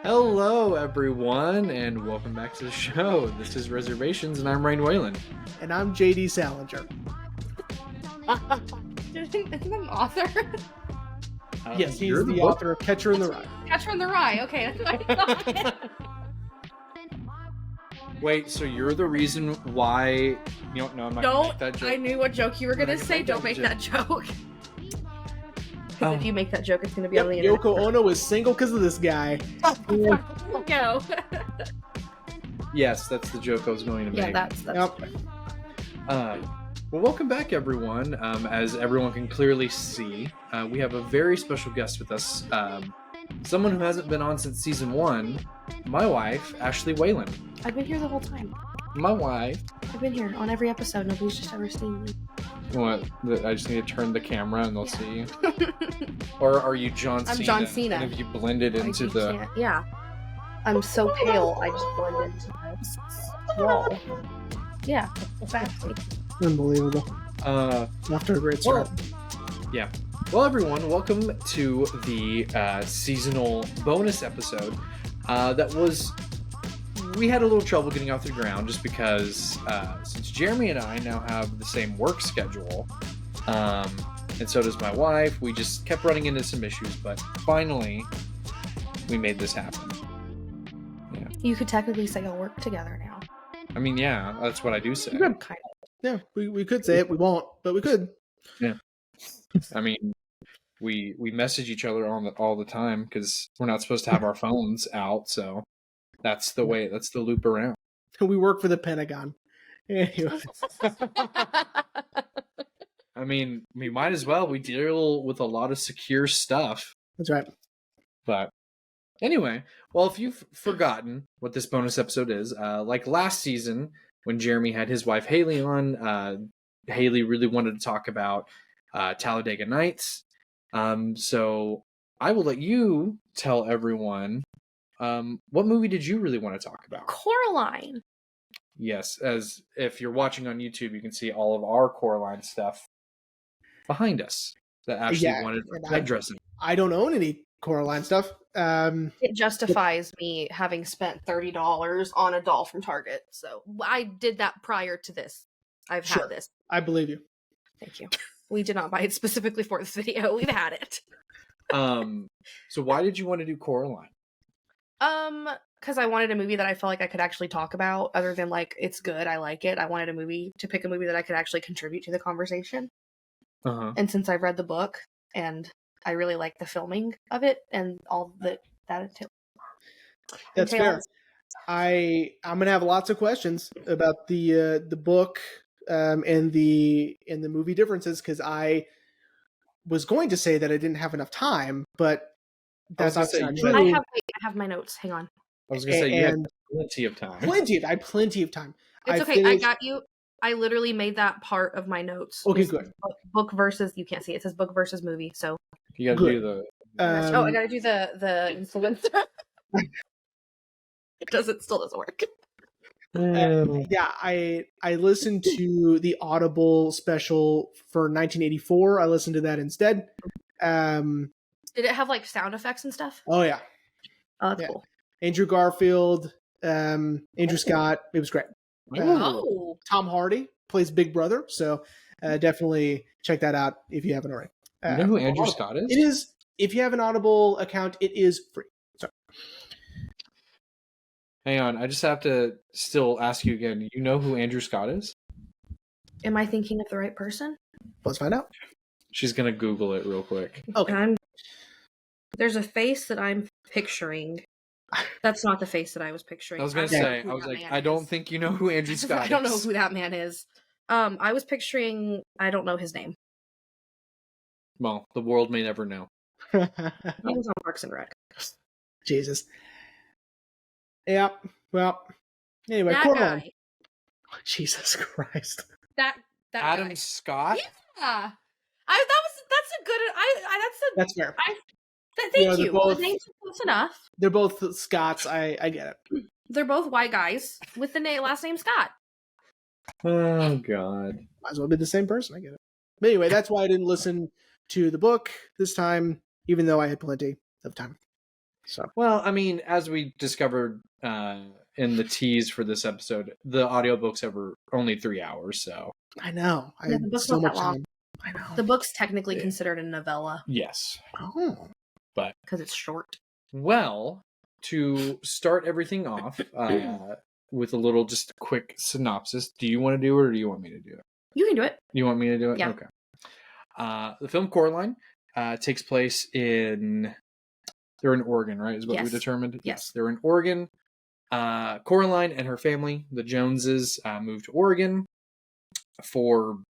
Hello, everyone, and welcome back to the show. This is Reservations, and I'm Wayland. And I'm JD Salinger. Isn't that an author? Yes, he's you're the author of Catcher in the Rye. Catcher in the Rye. Okay, that's what I thought. Wait, so you're the reason why? You don't know. I'm not gonna make that joke. I knew what joke you were gonna gonna say. make Don't that make joke. that joke. Because if you make that joke, it's gonna be on the Yep, internet. Yoko Ono is single because of this guy. Go. Yes, that's the joke I was going to make. Yeah, that's Yep. Well, welcome back, everyone. As everyone can clearly see, we have a very special guest with us. Someone who hasn't been on since season 1. My wife, Ashley Wayland. I've been here the whole time. My wife. I've been here on every episode. Nobody's just ever seen me. What? I just need to turn the camera and they'll see you. Or are you John Cena? I'm John Cena. And have you blended into the? Yeah. I'm so pale. I just blend into the wall. Yeah, exactly. Unbelievable. After a great start. Yeah. Well, everyone, welcome to the seasonal bonus episode. We had a little trouble getting off the ground just because since Jeremy and I now have the same work schedule, and so does my wife, we just kept running into some issues, but finally we made this happen. Yeah. You could technically say y'all work together now. I mean, yeah, that's what I do say. Kind of. Yeah, we could say it. We won't, but we could. Yeah. I mean, we message each other all the time because we're not supposed to have our phones out, so that's the way. That's the loop around. We work for the Pentagon. Anyway. I mean, we might as well. We deal with a lot of secure stuff. That's right. But anyway, well, if you've forgotten what this bonus episode is, like last season when Jeremy had his wife Haley on, Haley really wanted to talk about Talladega Nights. So I will let you tell everyone, what movie did you really want to talk about? Coraline. Yes, as if you're watching on YouTube, you can see all of our Coraline stuff behind us that Ashley wanted headdressing. I don't own any Coraline stuff. It justifies me having spent $30 on a doll from Target. So I did that prior to this. I've Sure. had this. I believe you. Thank you. We did not buy it specifically for this video. We've had it. So why did you want to do Coraline? Because I wanted a movie that I felt like I could actually talk about, other than like it's good, I like it. I wanted to pick a movie that I could actually contribute to the conversation. Uh-huh. And since I've read the book and I really like the filming of it and all that That's fair. I'm gonna have lots of questions about the book and the movie differences because I was going to say that I didn't have enough time, but that's not true. I have my notes. Hang on. I was going to say you had plenty of time. I had plenty of time. It's okay. I got you. I literally made that part of my notes. Okay, good. Book versus, you can't see it. It says book versus movie. So You got to do the. I got to do the influencer. It still doesn't work. Yeah, I listened to the Audible special for 1984. I listened to that instead. Did it have like sound effects and stuff? Oh yeah. Oh, that's cool. Andrew Garfield, Andrew Scott. It was great. Tom Hardy plays Big Brother, so definitely check that out if you haven't already. You know who Andrew Scott is? It is. If you have an Audible account, it is free. Sorry. Hang on, I just have to still ask you again. You know who Andrew Scott is? Am I thinking of the right person? Let's find out. She's gonna Google it real quick. Okay. There's a face that I'm picturing. That's not the face that I was picturing. I was gonna say, I don't think you know who Andrew Scott is. I don't know who that man is. I was picturing, I don't know his name. Well, the world may never know. He was on Parks and Rec. Jesus. Yeah. Well. Anyway, That Coraline. guy. Jesus Christ. That Adam guy. Scott. Yeah. That's a good. That's fair. Thank you. The name's close enough. They're both Scots. I get it. They're both white guys with the last name Scott. Oh God. Might as well be the same person. I get it. But anyway, that's why I didn't listen to the book this time, even though I had plenty of time. So Well, I mean, as we discovered in the tease for this episode, the audiobooks are only 3 hours, so I know. I Yeah, had the book's so not much that long. time. I know. The book's technically Yeah. considered a novella yes. Oh. But because it's short. well, to start everything off with a little just quick synopsis, do you want to do it or do you want me to do it? You can do it. You want me to do it? Yeah. Okay. The film Coraline takes place they're in Oregon, right? Is what we Yes. determined? Yes. They're in Oregon. Coraline and her family, the Joneses, moved to Oregon for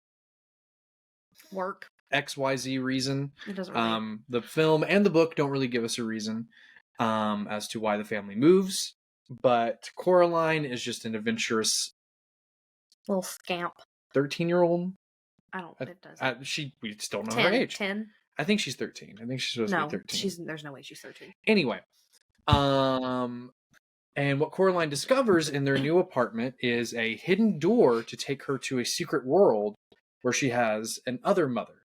Work. XYZ reason. It doesn't really. The film and the book don't really give us a reason as to why the family moves, but Coraline is just an adventurous Little scamp. 13-year-old. I don't. It doesn't. We still know 10. her age. 10. I think she's 13. I think she's supposed to No, be 13. there's no way she's 13. Anyway, and what Coraline discovers in their new apartment is a hidden door to take her to a secret world where she has an other mother,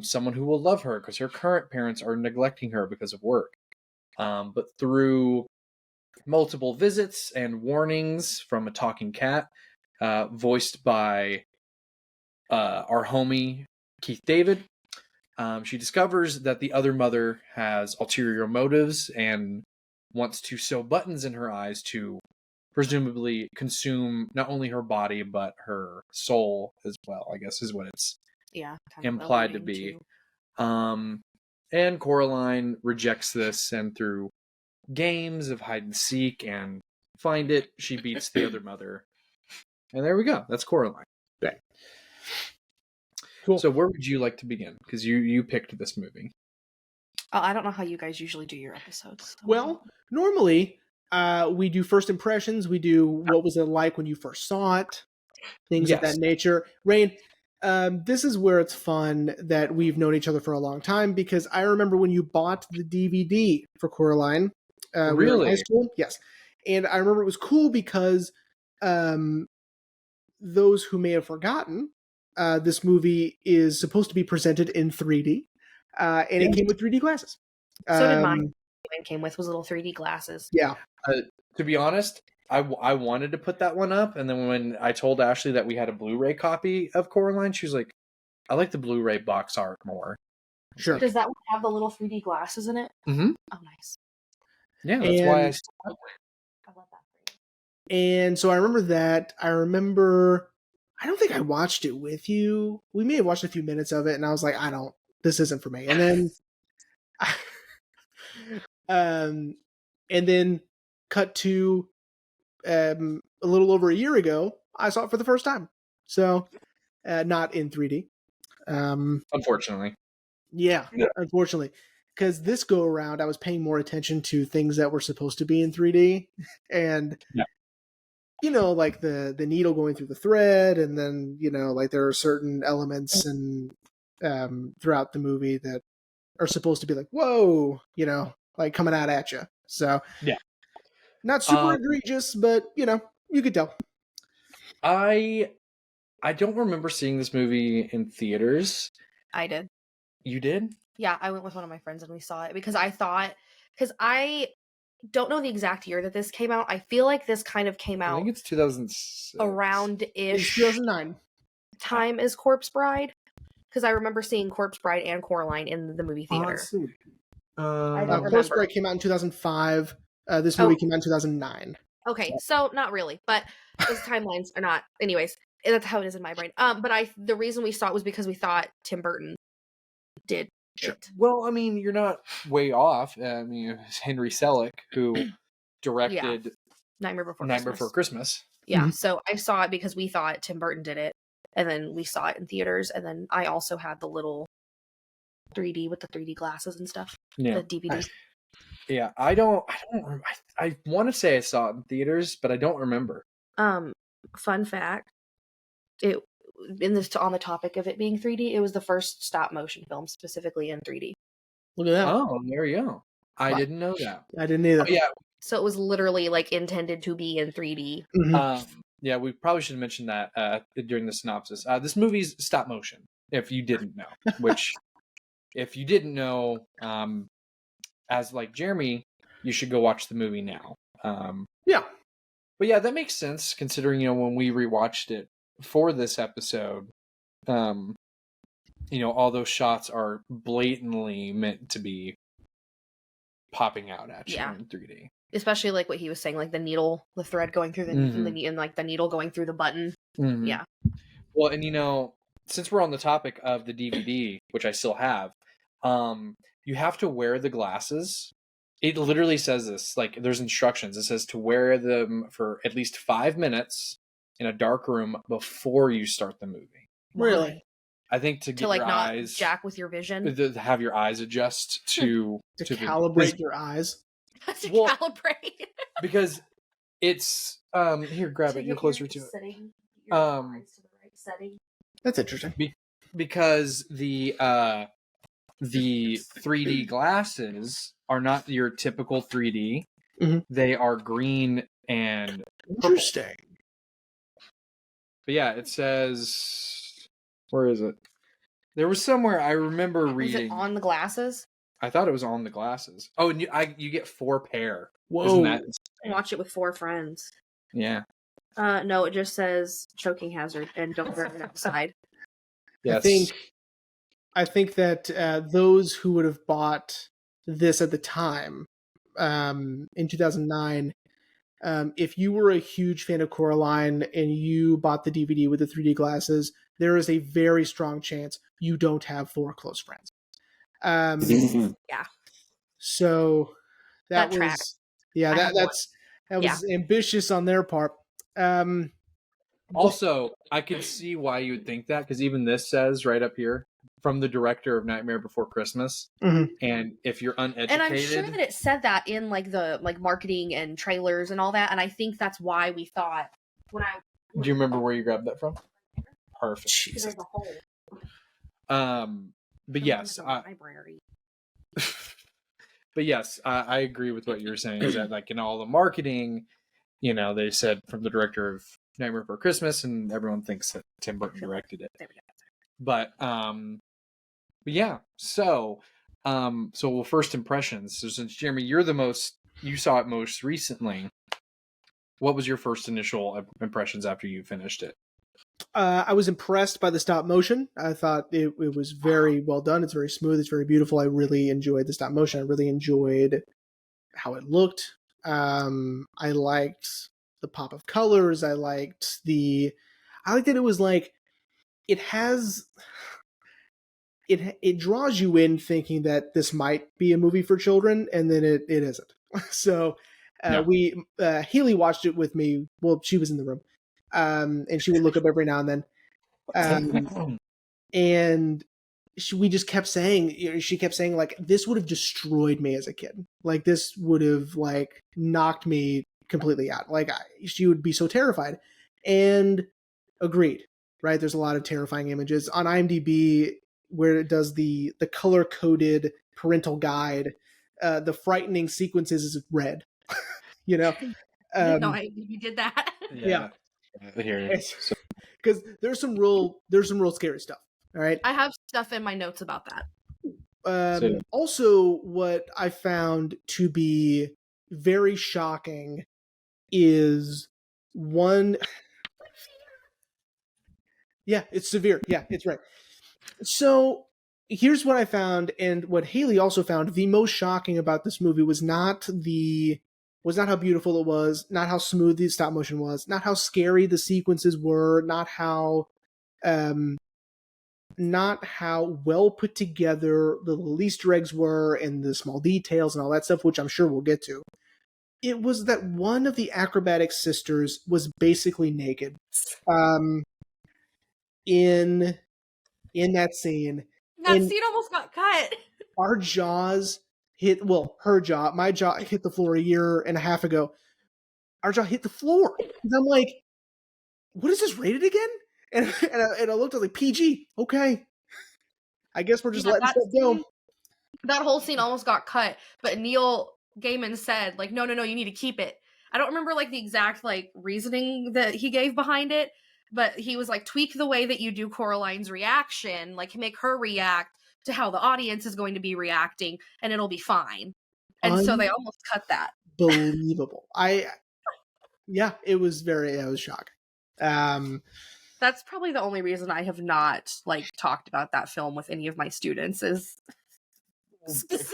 someone who will love her because her current parents are neglecting her because of work. But through multiple visits and warnings from a talking cat, voiced by our homie Keith David, she discovers that the other mother has ulterior motives and wants to sew buttons in her eyes to presumably consume not only her body but her soul as well, I guess is what it's implied to be. And Coraline rejects this, and through games of hide and seek and find it, she beats the other mother. And there we go. That's Coraline. Okay. Cool. So where would you like to begin? Because you picked this movie. Oh, I don't know how you guys usually do your episodes. So. Well, normally we do first impressions. We do what was it like when you first saw it, things of that nature. Rain, this is where it's fun that we've known each other for a long time, because I remember when you bought the DVD for Coraline. Really? We were in high school. Yes. And I remember it was cool because those who may have forgotten, this movie is supposed to be presented in 3D. And it came with 3D glasses. So did mine. Mine came with little 3D glasses. Yeah. To be honest, I wanted to put that one up, and then when I told Ashley that we had a Blu-ray copy of Coraline, she was like, I like the Blu-ray box art more. Sure. Does that one have the little 3D glasses in it? Mm-hmm. Oh, nice. Yeah, that's why I still have I love that for you. And so I remember that. I don't think I watched it with you. We may have watched a few minutes of it, and I was like, this isn't for me. And then, and then cut to a little over a year ago, I saw it for the first time. So, not in 3D. Unfortunately. Yeah, unfortunately. Because this go around, I was paying more attention to things that were supposed to be in 3D. And, like the needle going through the thread. And then, like there are certain elements and throughout the movie that are supposed to be like, whoa, like coming out at you. So, not super egregious, but, you could tell. I don't remember seeing this movie in theaters. I did. You did? Yeah, I went with one of my friends and we saw it because I don't know the exact year that this came out. I feel like this kind of came out. I think it's 2006. Around-ish 2009 time as Corpse Bride. Because I remember seeing Corpse Bride and Coraline in the movie theater. I don't remember. Corpse Bride came out in 2005. This movie came out in 2009. Okay, so not really, but those timelines are not. Anyways, that's how it is in my brain. But the reason we saw it was because we thought Tim Burton did it. Well, I mean, you're not way off. I mean, it was Henry Selick who directed Nightmare Before Christmas. Yeah, Mm-hmm. So I saw it because we thought Tim Burton did it, and then we saw it in theaters, and then I also had the little 3D with the 3D glasses and stuff. Yeah. The DVD. Nice. Yeah, I don't remember. I want to say I saw it in theaters, but I don't remember. Fun fact, on the topic of it being 3D, it was the first stop motion film specifically in 3D. Look at that. Oh, there you go. I didn't know that. I didn't either. Oh, yeah. So it was literally like intended to be in 3D. Mm-hmm. Yeah, we probably should have mentioned that during the synopsis. This movie's stop motion, if you didn't know. Which, if you didn't know, as like Jeremy you should go watch the movie now. Yeah. But yeah, that makes sense considering, when we rewatched it for this episode, all those shots are blatantly meant to be popping out at you in 3D. Especially like what he was saying, like the thread going through and like the needle going through the button. Mm-hmm. Yeah. Well, and since we're on the topic of the DVD, which I still have, you have to wear the glasses. It literally says this, like there's instructions. It says to wear them for at least 5 minutes in a dark room before you start the movie. Really? I think to get like your not eyes jack with your vision, to have your eyes adjust to calibrate your eyes. to calibrate. Because it's here, grab it. You're closer to it. Setting your eyes to the right setting. That's interesting. Because the 3D glasses are not your typical 3D. Mm-hmm. They are green and interesting. Purple. But yeah, it says, where is it? There was somewhere I remember reading. Is it on the glasses? I thought it was on the glasses. Oh, and you get 4 pair. Whoa! Isn't that insane? Watch it with 4 friends. Yeah. No, it just says choking hazard and don't wear it outside. Yes. I think that those who would have bought this at the time, in 2009, if you were a huge fan of Coraline and you bought the DVD with the 3D glasses, there is a very strong chance you don't have 4 close friends. Yeah. So that was tracks. that was ambitious on their part. Also, I could see why you would think that, because even this says right up here, from the director of Nightmare Before Christmas. Mm-hmm. And if you're uneducated, and I'm sure that it said that in like the marketing and trailers and all that, and I think that's why we thought Do you remember where you grabbed that from? Perfect. Jesus. There's a hole. But yes, library. But yes, I agree with what you were saying. Is that like in all the marketing, they said from the director of Nightmare Before Christmas, and everyone thinks that Tim Burton directed it. But yeah. So first impressions. So since Jeremy, you saw it most recently. What was your first initial impressions after you finished it? I was impressed by the stop motion. I thought it was very well done. It's very smooth. It's very beautiful. I really enjoyed the stop motion. I really enjoyed how it looked. I liked the pop of colors. I liked that it was like, it draws you in thinking that this might be a movie for children, and then it isn't. So Healy watched it with me. Well, she was in the room. And she would look up every now and then. And we just kept saying, she kept saying, like, this would have destroyed me as a kid. Like, this would have, like, knocked me completely out. Like, she would be so terrified. And agreed, right? There's a lot of terrifying images. On IMDb, where it does the color-coded parental guide, the frightening sequences is red. I didn't know you did that. Yeah. Here. Because there's some real scary stuff. All right. I have stuff in my notes about that. Also, what I found to be very shocking is one. Yeah, it's severe. Yeah, it's right. So here's what I found, and what Haley also found. The most shocking about this movie was not how beautiful it was, not how smooth the stop motion was, not how scary the sequences were, not how well put together the little Easter eggs were and the small details and all that stuff, which I'm sure we'll get to. It was that one of the acrobatic sisters was basically naked. In that scene. That scene almost got cut. Our jaws my jaw hit the floor a year and a half ago. Our jaw hit the floor. And I'm like, what is this rated again? And I looked at like PG. Okay. I guess we're just letting stuff go. That whole scene almost got cut, but Neil Gaiman said, like, no, you need to keep it. I don't remember like the exact like reasoning that he gave behind it, but he was like, tweak the way that you do Coraline's reaction, like make her react to how the audience is going to be reacting, and it'll be fine. And so they almost cut that. Unbelievable. It was shocking. That's probably the only reason I have not like talked about that film with any of my students is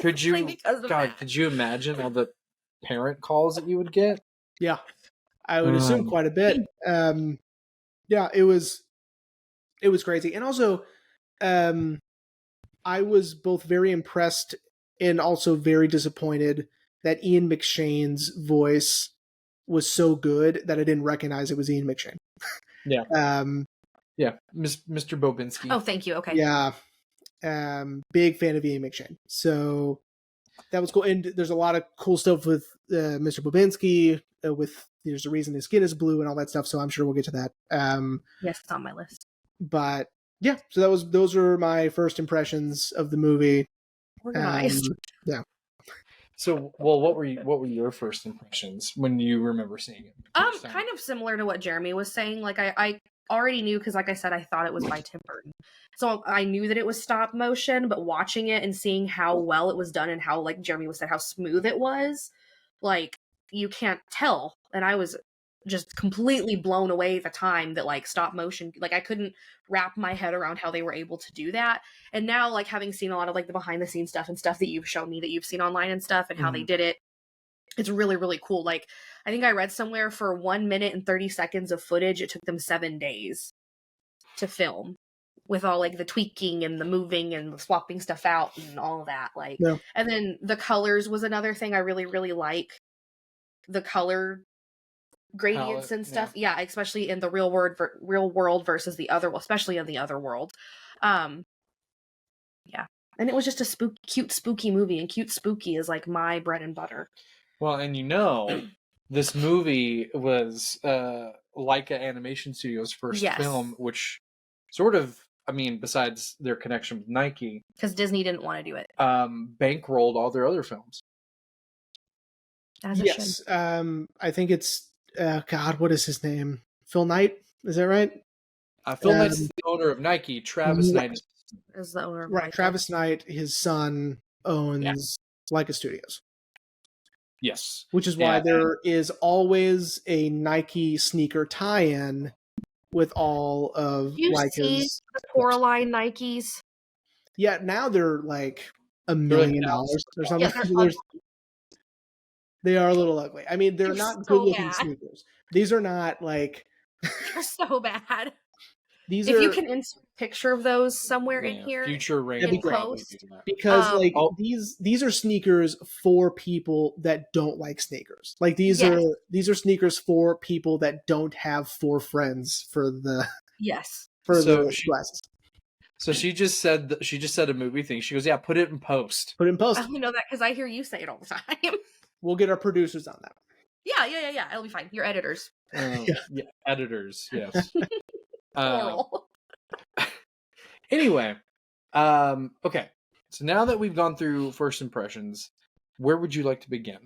Could you because of that. could you imagine all the parent calls that you would get? Yeah, I would assume quite a bit. Yeah, it was crazy. And also, I was both very impressed and also very disappointed that Ian McShane's voice was so good that I didn't recognize it was Ian McShane. Yeah. Mr. Bobinski. Oh, thank you. Okay. Yeah. Big fan of Ian McShane. So that was cool. And there's a lot of cool stuff with Mr. Bobinski, with there's a reason his skin is blue and all that stuff. So I'm sure we'll get to that. Yes, it's on my list. But yeah, so those were my first impressions of the movie. Organized. Yeah. So, well, what were your first impressions when you remember seeing it? Kind of similar to what Jeremy was saying. Like I already knew because, like I said, I thought it was by Tim Burton, so I knew that it was stop motion. But watching it and seeing how well it was done and how, like Jeremy was said, how smooth it was, like you can't tell. And I was just completely blown away at the time that like stop motion, like I couldn't wrap my head around how they were able to do that. And now, like having seen a lot of like the behind the scenes stuff and stuff that you've shown me that you've seen online and stuff and how they did it, it's really, really cool. Like I think I read somewhere for 1 minute and 30 seconds of footage, it took them 7 days to film with all like the tweaking and the moving and the swapping stuff out and all of that. Like, and then the colors was another thing I really, really like. The color gradients and stuff, yeah, especially in the real world versus the other, especially in the other world. And it was just a cute spooky movie, and cute spooky is like my bread and butter. Well, and this movie was Leica Animation Studios' first film, which sort of, I mean, besides their connection with Nike, because Disney didn't want to do it, bankrolled all their other films. Yes, I think it's God, what is his name? Phil Knight, is that right? Phil Knight is the owner of Nike. Travis Knight is the owner of Nike. Travis Knight, his son, owns Leica Studios. Yes, which is why there is always a Nike sneaker tie-in with all of Leica's. See the Coraline Nikes? Yeah, now they're like $1 million or something. Yeah, they are a little ugly. I mean, they're not good-looking sneakers. These are not like... They're so bad. If you can insert a picture of those somewhere in here, future range in post, because these are sneakers for people that don't like sneakers. Like these are sneakers for people that don't have 4 friends for the the glasses. So she just said a movie thing. She goes, "Yeah, put it in post." Put it in post. I only know that because I hear you say it all the time. We'll get our producers on that. Yeah. It'll be fine. Your editors. Editors. Yes. Plural. Anyway, okay. So now that we've gone through first impressions, where would you like to begin?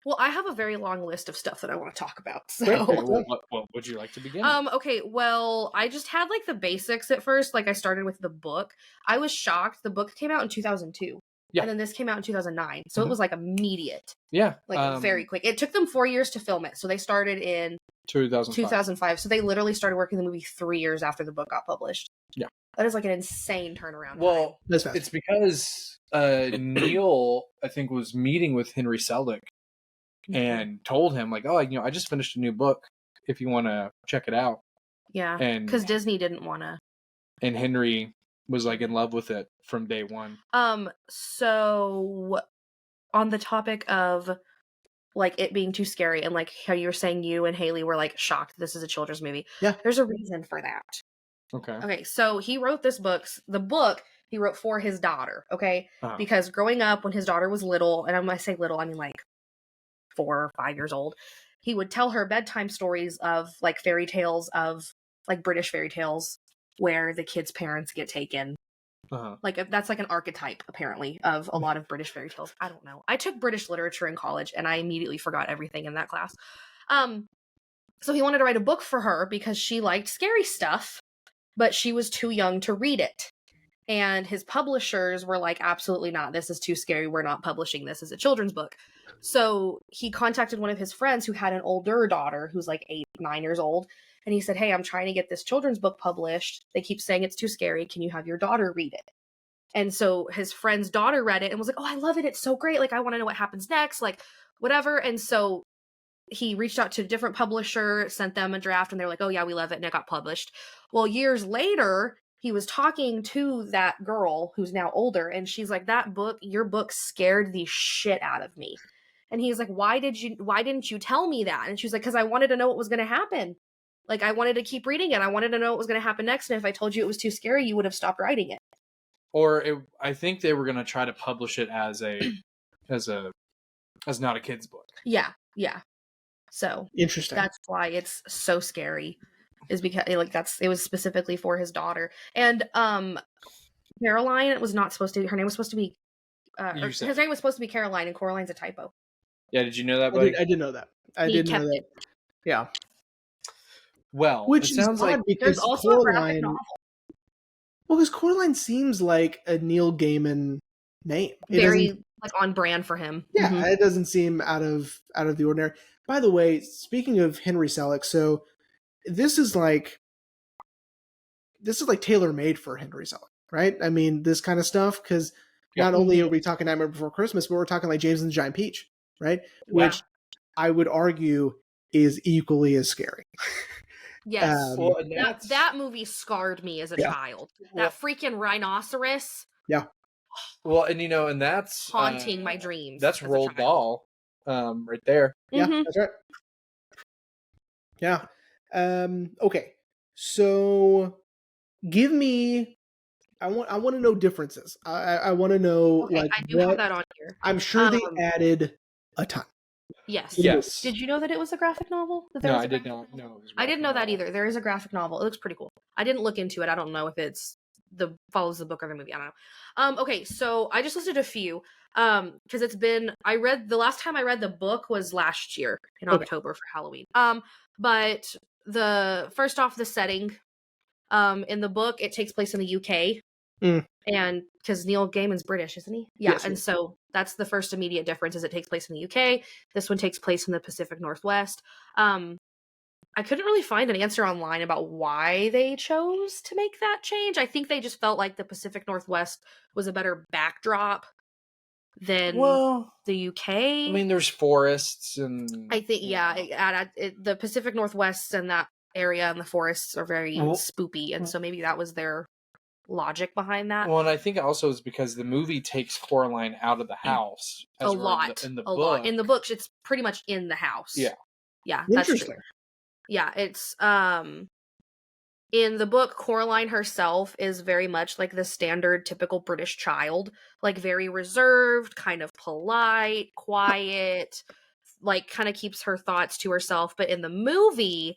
Well, I have a very long list of stuff that I want to talk about. So, what would you like to begin? Okay. Well, I just had like the basics at first. Like I started with the book. I was shocked. The book came out in 2002. Yeah. And then this came out in 2009. So it was like immediate. Yeah. Like very quick. It took them 4 years to film it. So they started in 2005. So they literally started working the movie 3 years after the book got published. Yeah. That is like an insane turnaround. Well, it's because Neil, I think, was meeting with Henry Selick and told him like, "Oh, I just finished a new book. If you want to check it out." Yeah. And because Disney didn't want to. And Henry was like in love with it from day one. So on the topic of like it being too scary and like how you were saying you and Haley were like shocked this is a children's movie. Yeah. There's a reason for that. Okay. So he wrote the book he wrote for his daughter. Okay. Uh-huh. Because growing up when his daughter was little, and when I say little, I mean like 4 or 5 years old, he would tell her bedtime stories of like fairy tales of like British fairy tales where the kids' parents get taken. Uh-huh. Like that's like an archetype apparently of a lot of British fairy tales. I don't know. I took British literature in college and I immediately forgot everything in that class. So he wanted to write a book for her because she liked scary stuff, but she was too young to read it. And his publishers were like, absolutely not. This is too scary. We're not publishing this as a children's book. So he contacted one of his friends who had an older daughter who's like 8, 9 years old. And he said, hey, I'm trying to get this children's book published. They keep saying it's too scary. Can you have your daughter read it? And so his friend's daughter read it and was like, oh, I love it. It's so great. Like, I want to know what happens next, like whatever. And so he reached out to a different publisher, sent them a draft, and they're like, oh yeah, we love it. And it got published. Well, years later, he was talking to that girl who's now older, and she's like, your book scared the shit out of me. And he's like, why didn't you tell me that? And she's like, because I wanted to know what was going to happen. Like, I wanted to keep reading it. I wanted to know what was going to happen next. And if I told you it was too scary, you would have stopped writing it. I think they were going to try to publish it as not a kid's book. Yeah. So interesting. That's why it's so scary, is because it was specifically for his daughter. And Caroline was not supposed to. Her name was supposed to be. His name was supposed to be Caroline, and Coraline's a typo. Yeah, did you know that, buddy? I did know that. I did know that. Yeah. Well, which it sounds like there's also a graphic novel. Well, because Coraline seems like a Neil Gaiman name. Very on brand for him. Yeah, It doesn't seem out of the ordinary. By the way, speaking of Henry Selick, so this is like tailor-made for Henry Selick, right? I mean, this kind of stuff, because not only are we talking Nightmare Before Christmas, but we're talking like James and the Giant Peach, right? Wow. Which I would argue is equally as scary. Yes. That movie scarred me as a child. That freaking rhinoceros. Yeah. Well, and that's haunting my dreams. That's Roald Dahl, right there. Yeah, that's right. Yeah. Okay. So, give me. I want to know differences. I want to know I do have that on here. I'm sure they added a ton. Yes. Yes. Did you know that it was a graphic novel? No, I did not know. I didn't know that either. There is a graphic novel. It looks pretty cool. I didn't look into it. I don't know if it's follows the book or the movie. I don't know. Okay, so I just listed a few. Because the last time I read the book was last year in October for Halloween. But first off, the setting, in the book, it takes place in the UK. And because Neil Gaiman's British, isn't he? Yeah. Yes, and so that's the first immediate difference, is it takes place in the UK. This one takes place in the Pacific Northwest. I couldn't really find an answer online about why they chose to make that change. I think they just felt like the Pacific Northwest was a better backdrop than the UK. I mean, there's forests and... I think, the Pacific Northwest and that area and the forests are very spoopy, and so maybe that was their logic behind that. Well, and I think also is because the movie takes Coraline out of the house a lot. In the book. In the books, it's pretty much in the house. Yeah, that's true. Yeah, it's in the book, Coraline herself is very much like the standard typical British child, like very reserved, kind of polite, quiet, like kind of keeps her thoughts to herself. But in the movie,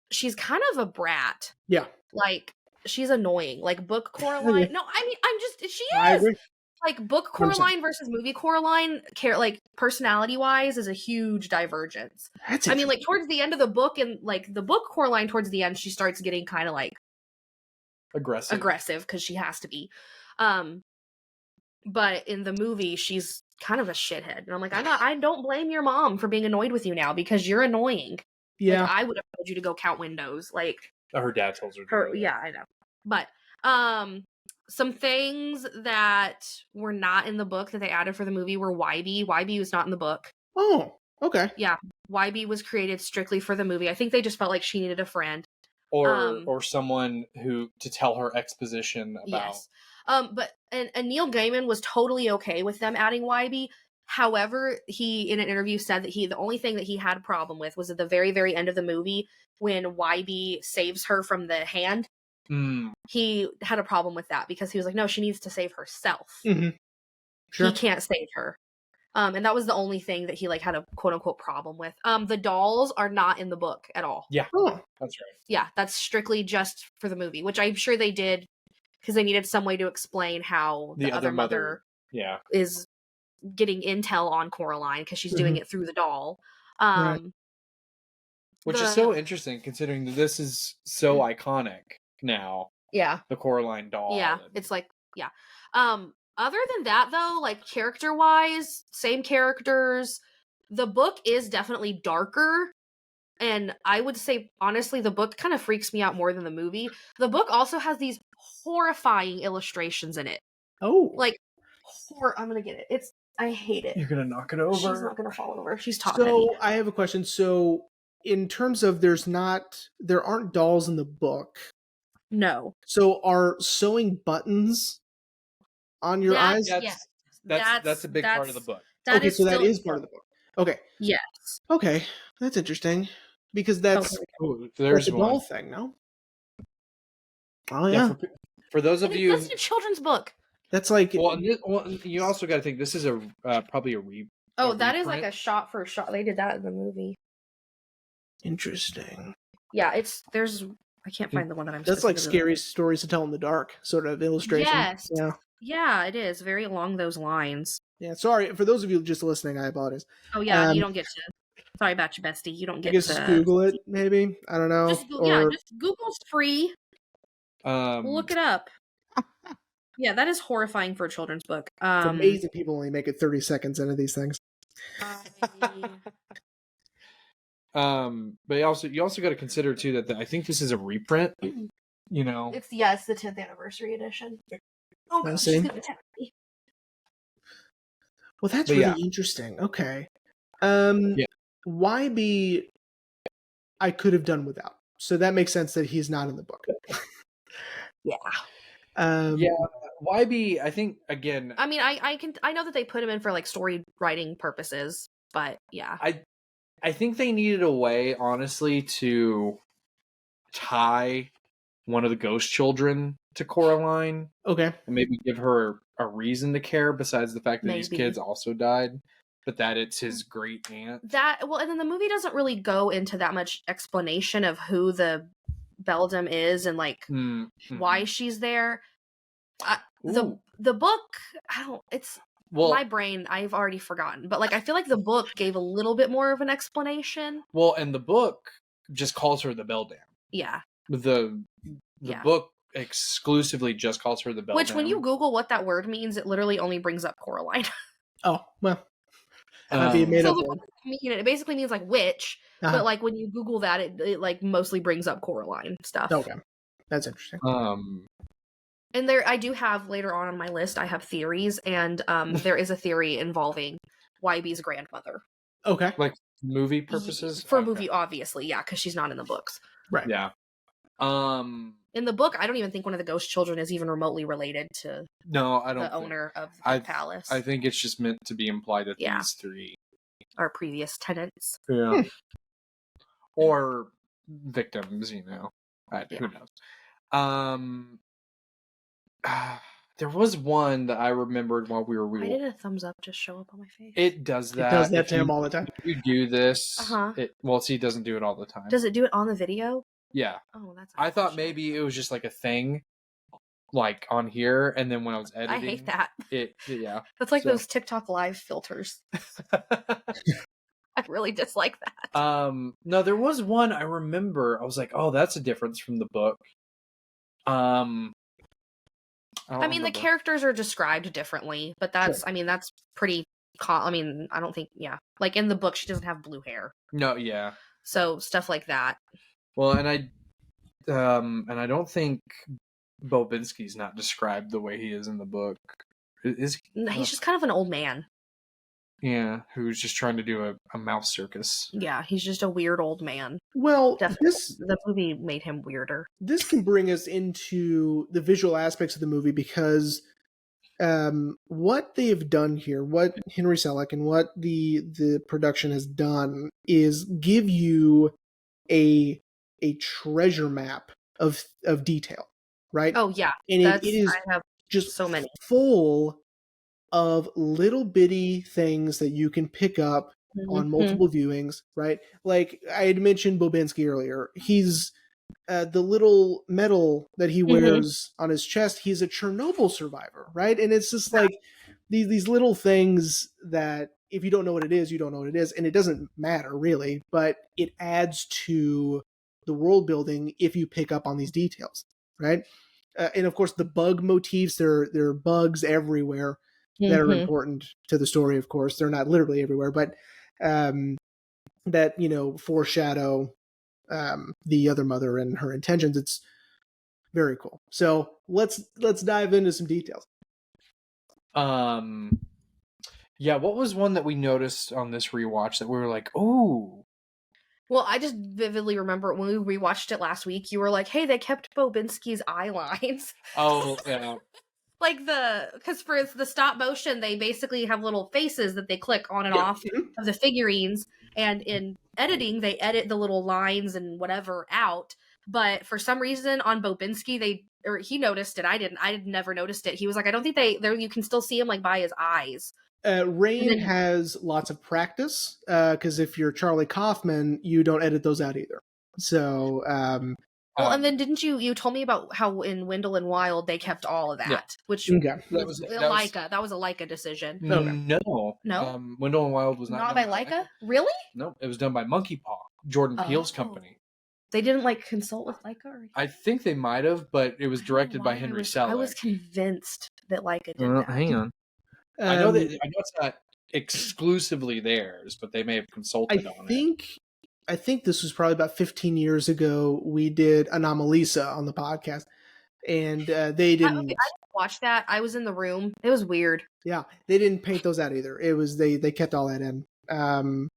she's kind of a brat. Yeah. Like, she's annoying. Like, book Coraline. No, I mean, she is. I agree. Like, book Coraline versus movie Coraline, like, personality-wise, is a huge divergence. I mean, like, towards the end of the book, and, like, the book Coraline, towards the end, she starts getting kind of, like... Aggressive, because she has to be. But in the movie, she's kind of a shithead. And I'm like, I don't blame your mom for being annoyed with you now, because you're annoying. Yeah. Like, I would have told you to go count windows. Like... Her dad tells her to. Yeah, I know. But, some things that were not in the book that they added for the movie were Wybie. Wybie was not in the book. Oh, okay. Yeah, Wybie was created strictly for the movie. I think they just felt like she needed a friend. Or someone to tell her exposition about. Yes. But Neil Gaiman was totally okay with them adding Wybie. However, he, in an interview, said that the only thing that he had a problem with was at the very, very end of the movie when Wybie saves her from the hand. He had a problem with that because he was like, no, she needs to save herself. Mm-hmm. Sure. He can't save her. And that was the only thing that he like had a quote unquote problem with. The dolls are not in the book at all. Yeah. Oh, that's right. Yeah, that's strictly just for the movie, which I'm sure they did because they needed some way to explain how the other mother is getting intel on Coraline because she's doing it through the doll. Right. Which is so interesting considering that this is so iconic now. Yeah. The Coraline doll. Yeah. It's like Yeah. Other than that, though, like character-wise, same characters. The book is definitely darker. And I would say, honestly, the book kind of freaks me out more than the movie. The book also has these horrifying illustrations in it. Oh. Like, I'm gonna get it. I hate it. You're gonna knock it over. She's not gonna fall over. She's top So heavy. I have a question. So in terms of there aren't dolls in the book. No. So are sewing buttons on your eyes? That's a big part of the book. Okay, so that is part of the book. Okay. Yes. Okay, that's interesting because that's there's a one. doll thing, no? Oh yeah. For those of you, that's a children's book. That's like you also got to think this is probably a re. Oh, a that is reprint. like a shot for shot. They did that in the movie. Interesting. Yeah, I can't find the one that I'm. That's like scary stories to tell in the dark sort of illustration. Yes. Yeah. Yeah, it is very along those lines. Yeah. Sorry for those of you just listening. I apologize. Oh yeah, you don't get to. Sorry about you, bestie. You don't get I guess to just Google it. Maybe I don't know. just Google's free. Look it up. Yeah, that is horrifying for a children's book. It's amazing people only make it 30 seconds into these things. But you also got to consider too that I think this is a reprint. You know, it's the 10th anniversary edition. Oh, I gosh, see. she's gonna attack me. Well, that's really interesting. Okay. YB, I could have done without. So that makes sense that he's not in the book. Yeah. YB, I think again. I mean, I know that they put him in for like story writing purposes, but yeah. I think they needed a way, honestly, to tie one of the ghost children to Coraline. Okay. And maybe give her a reason to care besides the fact that these kids also died, but that it's his great aunt. And then the movie doesn't really go into that much explanation of who the Beldam is and like why she's there. The book, my brain, I've already forgotten, but like I feel like the book gave a little bit more of an explanation. Well, and the book just calls her the Beldam. Yeah. The book exclusively just calls her the Beldam. Which, when you Google what that word means, it literally only brings up Coraline. Oh, well. It basically means like witch, but like when you Google that, it like mostly brings up Coraline stuff. Okay, that's interesting. And I do have later on my list, I have theories, and there is a theory involving YB's grandmother. Okay, like movie purposes for movie, obviously, yeah, because she's not in the books. Right. Yeah. In the book, I don't even think one of the ghost children is even remotely related to the owner of the palace. I think it's just meant to be implied that these three are previous tenants. Yeah. Or victims, you know. Who knows? There was one that I remembered while we were Why did a thumbs up just show up on my face? It does that. It does that to him all the time. If you do this, he doesn't do it all the time. Does it do it on the video? Yeah. Oh, that's. I thought maybe it was just like a thing, like on here, and then when I was editing, I hate that. Yeah. That's like those TikTok live filters. I really dislike that. No, there was one I remember. I was like, oh, that's a difference from the book. I mean, the characters are described differently, but that's, Sure. I mean, that's pretty. I mean, I don't think, like in the book, she doesn't have blue hair. No, yeah. So stuff like that. Well, and I don't think Bobinski's not described the way he is in the book. Is he? He's just kind of an old man. Yeah, who's just trying to do a mouse circus. Yeah, he's just a weird old man. Well, definitely, the movie made him weirder. This can bring us into the visual aspects of the movie because what they have done here, what Henry Selick and what the production has done is give you a treasure map of detail, right? Oh yeah, and it is I have just so many full of little bitty things that you can pick up on multiple viewings, right? Like I had mentioned Bobinski earlier. He's the little medal that he wears on his chest. He's a Chernobyl survivor, right? And it's just like these little things that if you don't know what it is, you don't know what it is. And it doesn't matter really, but it adds to the world building if you pick up on these details, right? and of course the bug motifs. There are bugs everywhere that are important to the story. Of course, they're not literally everywhere, but that foreshadow the other mother and her intentions. It's very cool. So let's dive into some details. Yeah, what was one that we noticed on this rewatch that we were like, oh? Well, I just vividly remember when we rewatched it last week, you were like, hey, they kept Bobinsky's eye lines. Oh, yeah. Like because for the stop motion, they basically have little faces that they click on and off of the figurines. And in editing, they edit the little lines and whatever out. But for some reason on Bobinsky, he noticed it. I didn't. I never noticed it. He was like, I don't think you can still see him like by his eyes. Rain has lots of practice because if you're Charlie Kaufman, you don't edit those out either. So, well, and then didn't you told me about how in Wendell and Wild they kept all of that, which that was a Leica decision. No, Wendell and Wild was not by Leica. Really? No, it was done by Monkey Paw, Jordan Peele's company. They didn't consult with Leica? Or I think they might have, but it was directed by Henry Selick. I was convinced that Leica did that. Hang on. I know it's not exclusively theirs, but they may have consulted on it. I think this was probably about 15 years ago. We did Anomalisa on the podcast, and they didn't. I didn't watch that. I was in the room. It was weird. Yeah, they didn't paint those out either. It was they kept all that in. No.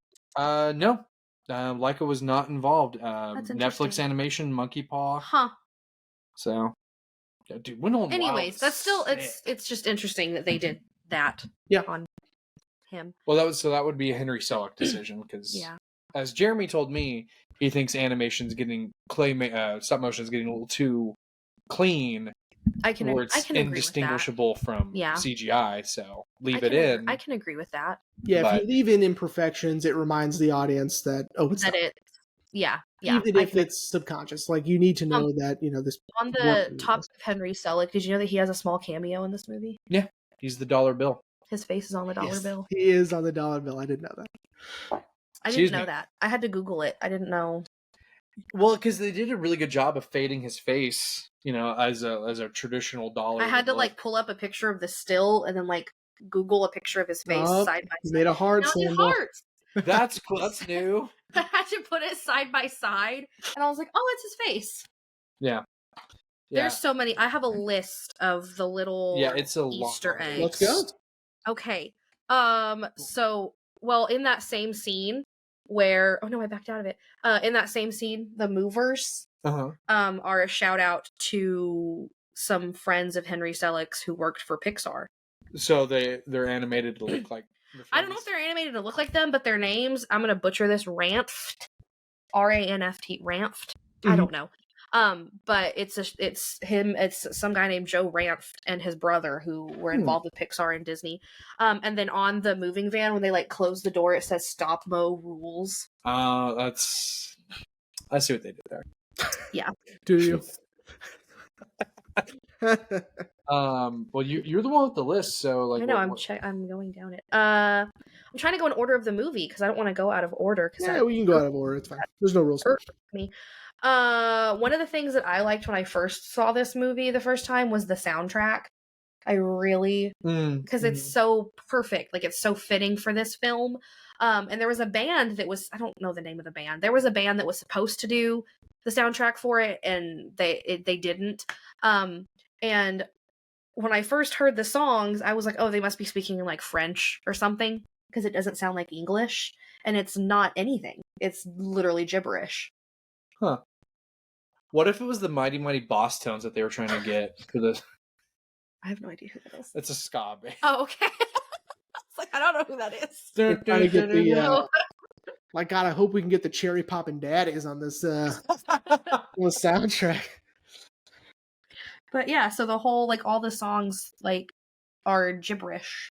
Leica was not involved. Netflix animation, Monkey Paw. Huh. So, yeah, dude, Wendell and Wild. Anyways, that's still it's just interesting that they did that. Yeah. On him. Well, that would be a Henry Selick decision because, as Jeremy told me, he thinks animation's getting stop motion is getting a little too clean. I can indistinguishable from CGI, so leave it in. I can agree with that. Yeah, if you leave in imperfections, it reminds the audience that it's not. Even if it's subconscious, like you need to know that this. On the top of Henry Selick, did you know that he has a small cameo in this movie? Yeah, he's the dollar bill. His face is on the dollar bill. He is on the dollar bill. I didn't know that. I didn't know that. I had to Google it. I didn't know. Well, because they did a really good job of fading his face, as a traditional dollar. I had to pull up a picture of the still and then Google a picture of his face side by side. You made a heart symbol. That's cool. That's new. I had to put it side by side, and I was like, "Oh, it's his face." Yeah. There's so many. I have a list of the little it's a Easter eggs. Let's go. Okay. So, in that same scene where I backed out of it. In that same scene, the movers are a shout out to some friends of Henry Selick's who worked for Pixar. So they're animated to look like I don't know if they're animated to look like them, but their names, I'm gonna butcher this, Ranft. Ranft. Ranft. I don't know. But it's some guy named Joe Ranft and his brother who were involved with Pixar and Disney. And then on the moving van, when they close the door, it says "Stop Mo Rules." I see what they did there. Yeah. Do you? Well, you're the one with the list, so I know I'm going down it. I'm trying to go in order of the movie because I don't want to go out of order. We can go out of order. It's fine. There's no rules. Me. One of the things that I liked when I first saw this movie the first time was the soundtrack. I really, because it's so perfect. It's so fitting for this film. And there was a band that was, I don't know the name of the band. There was a band that was supposed to do the soundtrack for it, and they didn't. And when I first heard the songs, I was like, oh, they must be speaking in French or something, because it doesn't sound like English, and it's not anything. It's literally gibberish. Huh. What if it was the Mighty Mighty Boss Tones that they were trying to get for the... I have no idea who that is. It's a ska band. Oh, okay. I don't know who that is. They're trying to get the... God, I hope we can get the Cherry Poppin' Daddies on this soundtrack. But yeah, so the whole, all the songs, are gibberish.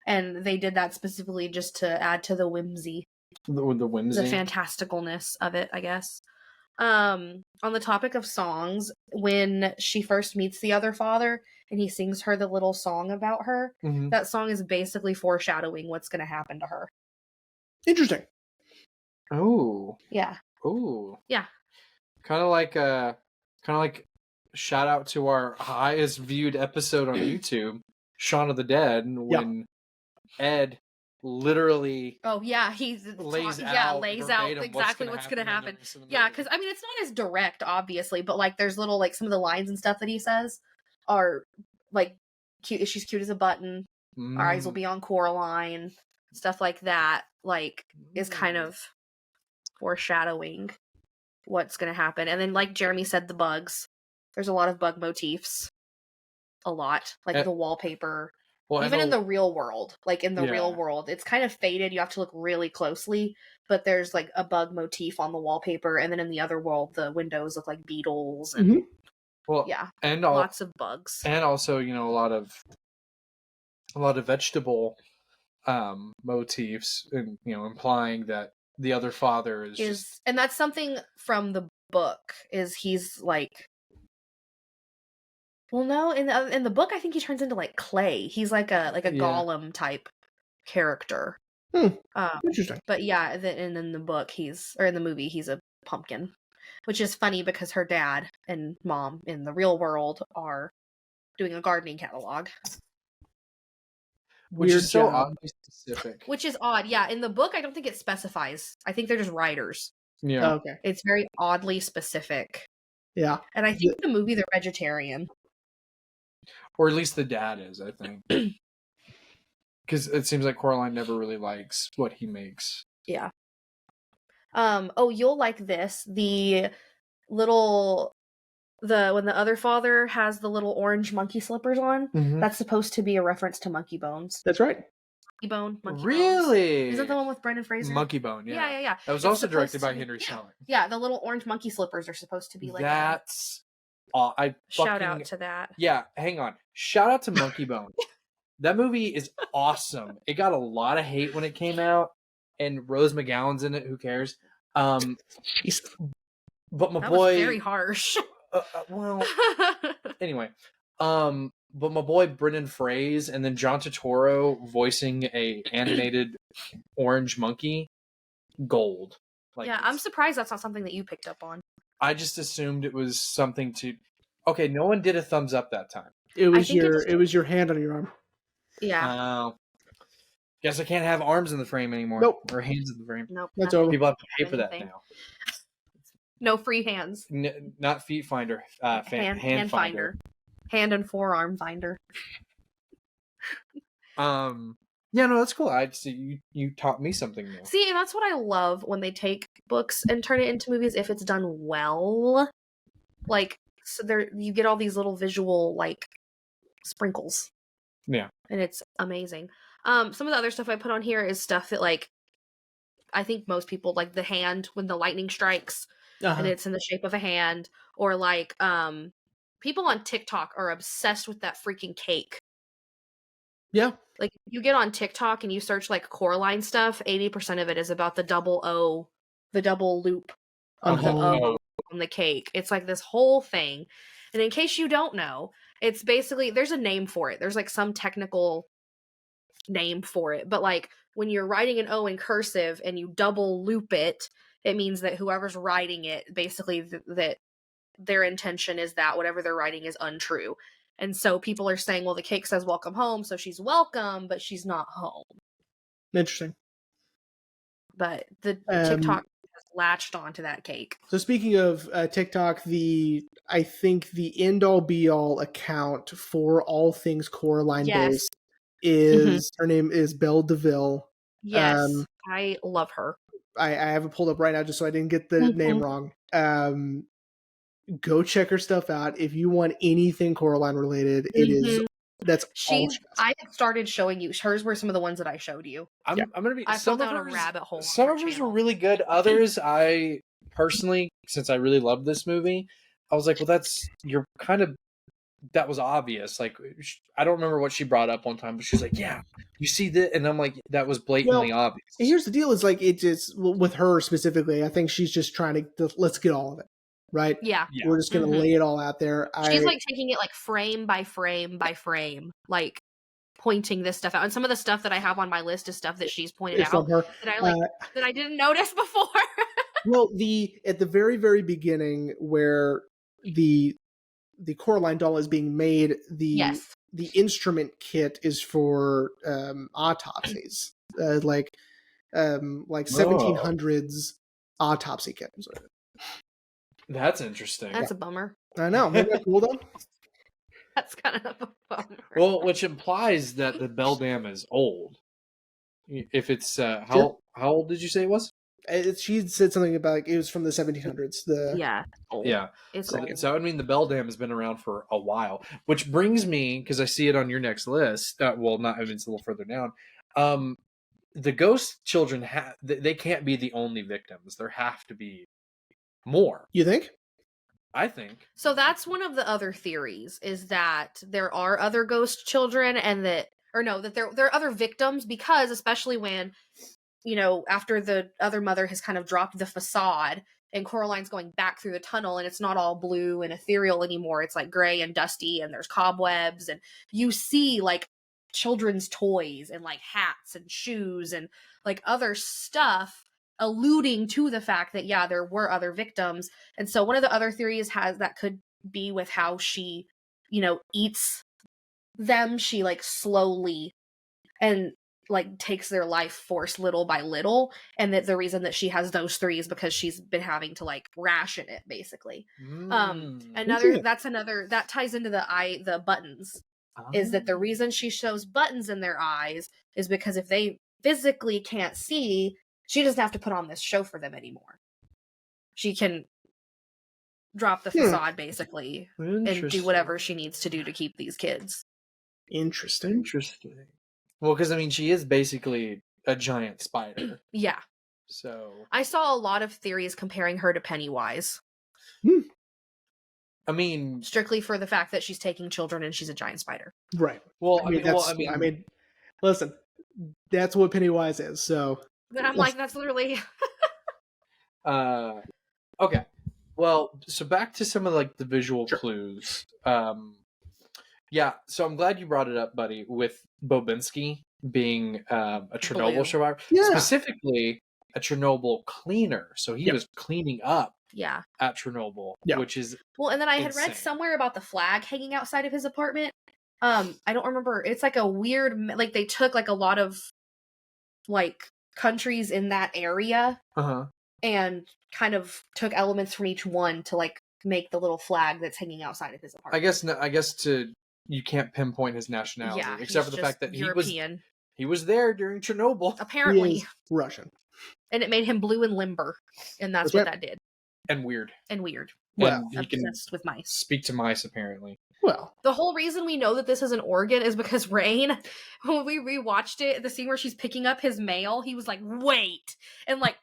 And they did that specifically just to add to the whimsy. The whimsy? The fantasticalness of it, I guess. On the topic of songs, when she first meets the other father and he sings her the little song about her, that song is basically foreshadowing what's going to happen to her. Interesting. Oh. Yeah. Oh. Yeah. Kind of like shout out to our highest viewed episode on YouTube, Shaun of the Dead, when Ed literally Oh yeah, he lays out verbatim exactly what's gonna happen. in the Yeah, movie. because I mean it's not as direct, obviously, but like there's little like some of the lines and stuff that he says are like cute. She's cute as a button. Our eyes will be on Coraline. Stuff like that, like, is kind of foreshadowing what's gonna happen. And then, like Jeremy said, the bugs. There's a lot of bug motifs. A lot, like the wallpaper. Well, even in the real world, like in the real world, it's kind of faded. You have to look really closely, but there's like a bug motif on the wallpaper, and then in the other world, the windows look like beetles and and lots of bugs, and also a lot of vegetable motifs, and implying that the other father is just... and that's something from the book. Is he's like. Well, no, in the book, I think he turns into like clay. He's like a golem type character. Interesting. But yeah, and in the book, in the movie, he's a pumpkin, which is funny because her dad and mom in the real world are doing a gardening catalog, which is so oddly specific. Which is odd. Yeah, in the book, I don't think it specifies. I think they're just writers. Yeah. Okay. It's very oddly specific. Yeah. And I think the movie they're vegetarian. Or at least the dad is, I think. Because it seems like Coraline never really likes what he makes. Yeah. Oh, you'll like this. When the other father has the little orange monkey slippers on, that's supposed to be a reference to Monkey Bones. That's right. Monkey Bones. Really? Is that the one with Brendan Fraser? Monkey Bone, yeah. Yeah. That was also directed by Henry Selick. Yeah, the little orange monkey slippers are supposed to be like that's... shout out to that. Yeah, hang on. Shout out to Monkey Bone. That movie is awesome. It got a lot of hate when it came out, and Rose McGowan's in it. Who cares? But my that boy was very harsh. Well, anyway, but my boy Brendan Fraser and then John Turturro voicing a animated orange monkey, gold. Like, yeah, I'm surprised that's not something that you picked up on. I just assumed it was something to. Okay, no one did a thumbs up that time. It was your hand on your arm. Yeah. Guess I can't have arms in the frame anymore. Nope. Or hands in the frame. Nope. That's over. People have to pay for that now. No free hands. Not feet finder. Hand finder. Hand and forearm finder. Yeah, no, that's cool. I see you taught me something new. See, and that's what I love when they take books and turn it into movies if it's done well. Like, so there you get all these little visual like sprinkles. Yeah. And it's amazing. Some of the other stuff I put on here is stuff that like I think most people like the hand when the lightning strikes and it's in the shape of a hand, or like people on TikTok are obsessed with that freaking cake. Yeah. Like you get on TikTok and you search like Coraline stuff, 80% of it is about the double O, the double loop of the O on the cake. It's like this whole thing. And in case you don't know, it's basically, there's a name for it. There's like some technical name for it. But like when you're writing an O in cursive and you double loop it, it means that whoever's writing it, basically that their intention is that whatever they're writing is untrue. And so people are saying, well, the cake says welcome home, so she's welcome, but she's not home. Interesting. But the TikTok has latched onto that cake. So speaking of TikTok, I think the end-all be-all account for all things Coraline-based is, her name is Belle DeVille. Yes, I love her. I have it pulled up right now just so I didn't get the name wrong. Go check her stuff out. If you want anything Coraline related, I started showing you. Hers were some of the ones that I showed you. I'm gonna be. I fell down a rabbit hole. Some of hers were really good. Others, I personally, since I really loved this movie, I was like, well, that was obvious. Like, I don't remember what she brought up one time, but she's like, yeah, you see that? And I'm like, that was blatantly obvious. Here's the deal: is like it just with her specifically. I think she's just trying to let's get all of it. Right? Yeah. We're just going to lay it all out there. She's like taking it like frame by frame by frame, like pointing this stuff out. And some of the stuff that I have on my list is stuff that she's pointed out that I didn't notice before. Well, at the very, very beginning where the Coraline doll is being made, Yes. the instrument kit is for autopsies, like 1700s autopsy kit. That's interesting. That's a bummer. I know. Isn't that cool though? That's kind of a bummer. Well, which implies that the Bell Dam is old. If it's Sure. how old did you say it was? She said something about like, it was from the 1700s. Yeah. Yeah. It's So, old. so I mean, the Bell Dam has been around for a while, which brings me, because I see it on your next list. Well, not. I mean, it's a little further down. The ghost children they can't be the only victims. There have to be more. You think? I think. So that's one of the other theories, is that there are other ghost children, and that there are other victims, because especially when, after the other mother has kind of dropped the facade and Coraline's going back through the tunnel, and it's not all blue and ethereal anymore. It's like gray and dusty, and there's cobwebs, and you see like children's toys and like hats and shoes and like other stuff, alluding to the fact that there were other victims. And so one of the other theories that could be with how she eats them. She like slowly and like takes their life force little by little, and that the reason that she has those 3 is because she's been having to like ration it, basically. That ties into the buttons. Is that the reason she shows buttons in their eyes is because if they physically can't see, she doesn't have to put on this show for them anymore. She can drop the facade, basically, and do whatever she needs to do to keep these kids. Interesting. Well, because I mean, she is basically a giant spider. Yeah. So I saw a lot of theories comparing her to Pennywise. I mean, strictly for the fact that she's taking children and she's a giant spider. Right. Well, I mean, listen, that's what Pennywise is. So then I'm like, that's literally. Okay. Well, so back to some of like the visual clues. Yeah. So I'm glad you brought it up, buddy, with Bobinski being a Chernobyl survivor, specifically a Chernobyl cleaner. So he was cleaning up. Yeah. At Chernobyl, which is and then I had read somewhere about the flag hanging outside of his apartment. I don't remember. It's like a weird, like they took like a lot of like countries in that area, and kind of took elements from each one to like make the little flag that's hanging outside of his apartment. I guess you can't pinpoint his nationality, except for the fact that European. He was there during Chernobyl. Apparently, Russian, and it made him blue and limber, and that's what that did. And weird. Well, he can with mice. Speak to mice, apparently. Well, the whole reason we know that this is an organ is because Rain, when we rewatched it, the scene where she's picking up his mail, he was like, "Wait," and like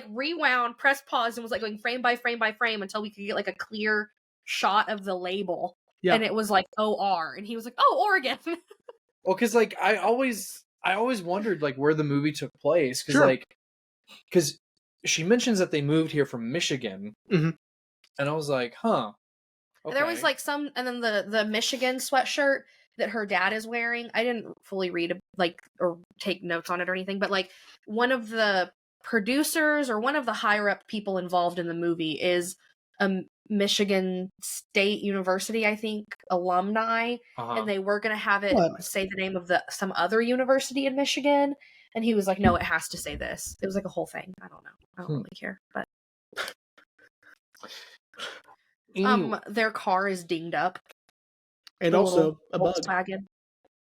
rewound, press pause, and was like going frame by frame by frame until we could get like a clear shot of the label. Yeah. And it was like OR, and he was like, "Oh, Oregon." Well, because like I always wondered like where the movie took place, because she mentions that they moved here from Michigan, and I was like, huh. Okay. There was like some, and then the Michigan sweatshirt that her dad is wearing. I didn't fully read or take notes on it or anything, but like one of the producers or one of the higher up people involved in the movie is a Michigan State University, I think, alumni, and they were gonna have it say the name of some other university in Michigan. And he was like, "No, it has to say this." It was like a whole thing. I don't know. I don't really care. But their car is dinged up, and also a Volkswagen.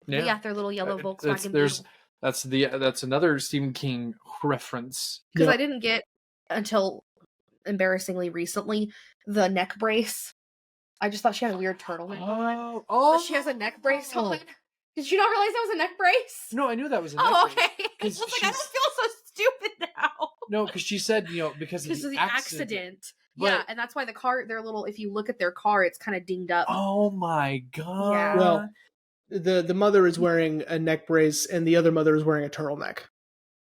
Yeah, their little yellow Volkswagen. That's another Stephen King reference. Because I didn't get until embarrassingly recently the neck brace. I just thought she had a weird turtleneck on. But she has a neck brace on. Did you not realize that was a neck brace? No, I knew that was a neck brace. Oh, okay. I was like, I don't feel so stupid now. No, because she said, because of the accident. But, yeah, and that's why the car, if you look at their car, it's kind of dinged up. Oh my god. Yeah. Well, the mother is wearing a neck brace, and the other mother is wearing a turtleneck.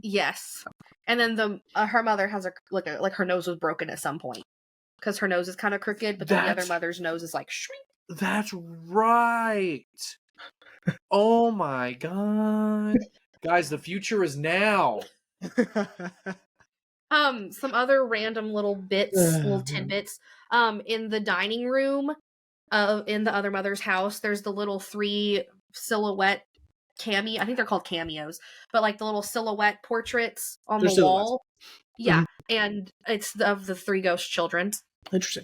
Yes. And then her mother has her nose was broken at some point. Because her nose is kind of crooked, but then the other mother's nose is like shrink. That's right. Oh my god. Guys, the future is now. Some other random little bits, little tidbits. In the dining room, in the other mother's house. There's the little 3 silhouette cameo. I think they're called cameos, but like the little silhouette portraits on They're the silhouettes. wall. Yeah, Mm-hmm. and it's of the 3 ghost children. Interesting.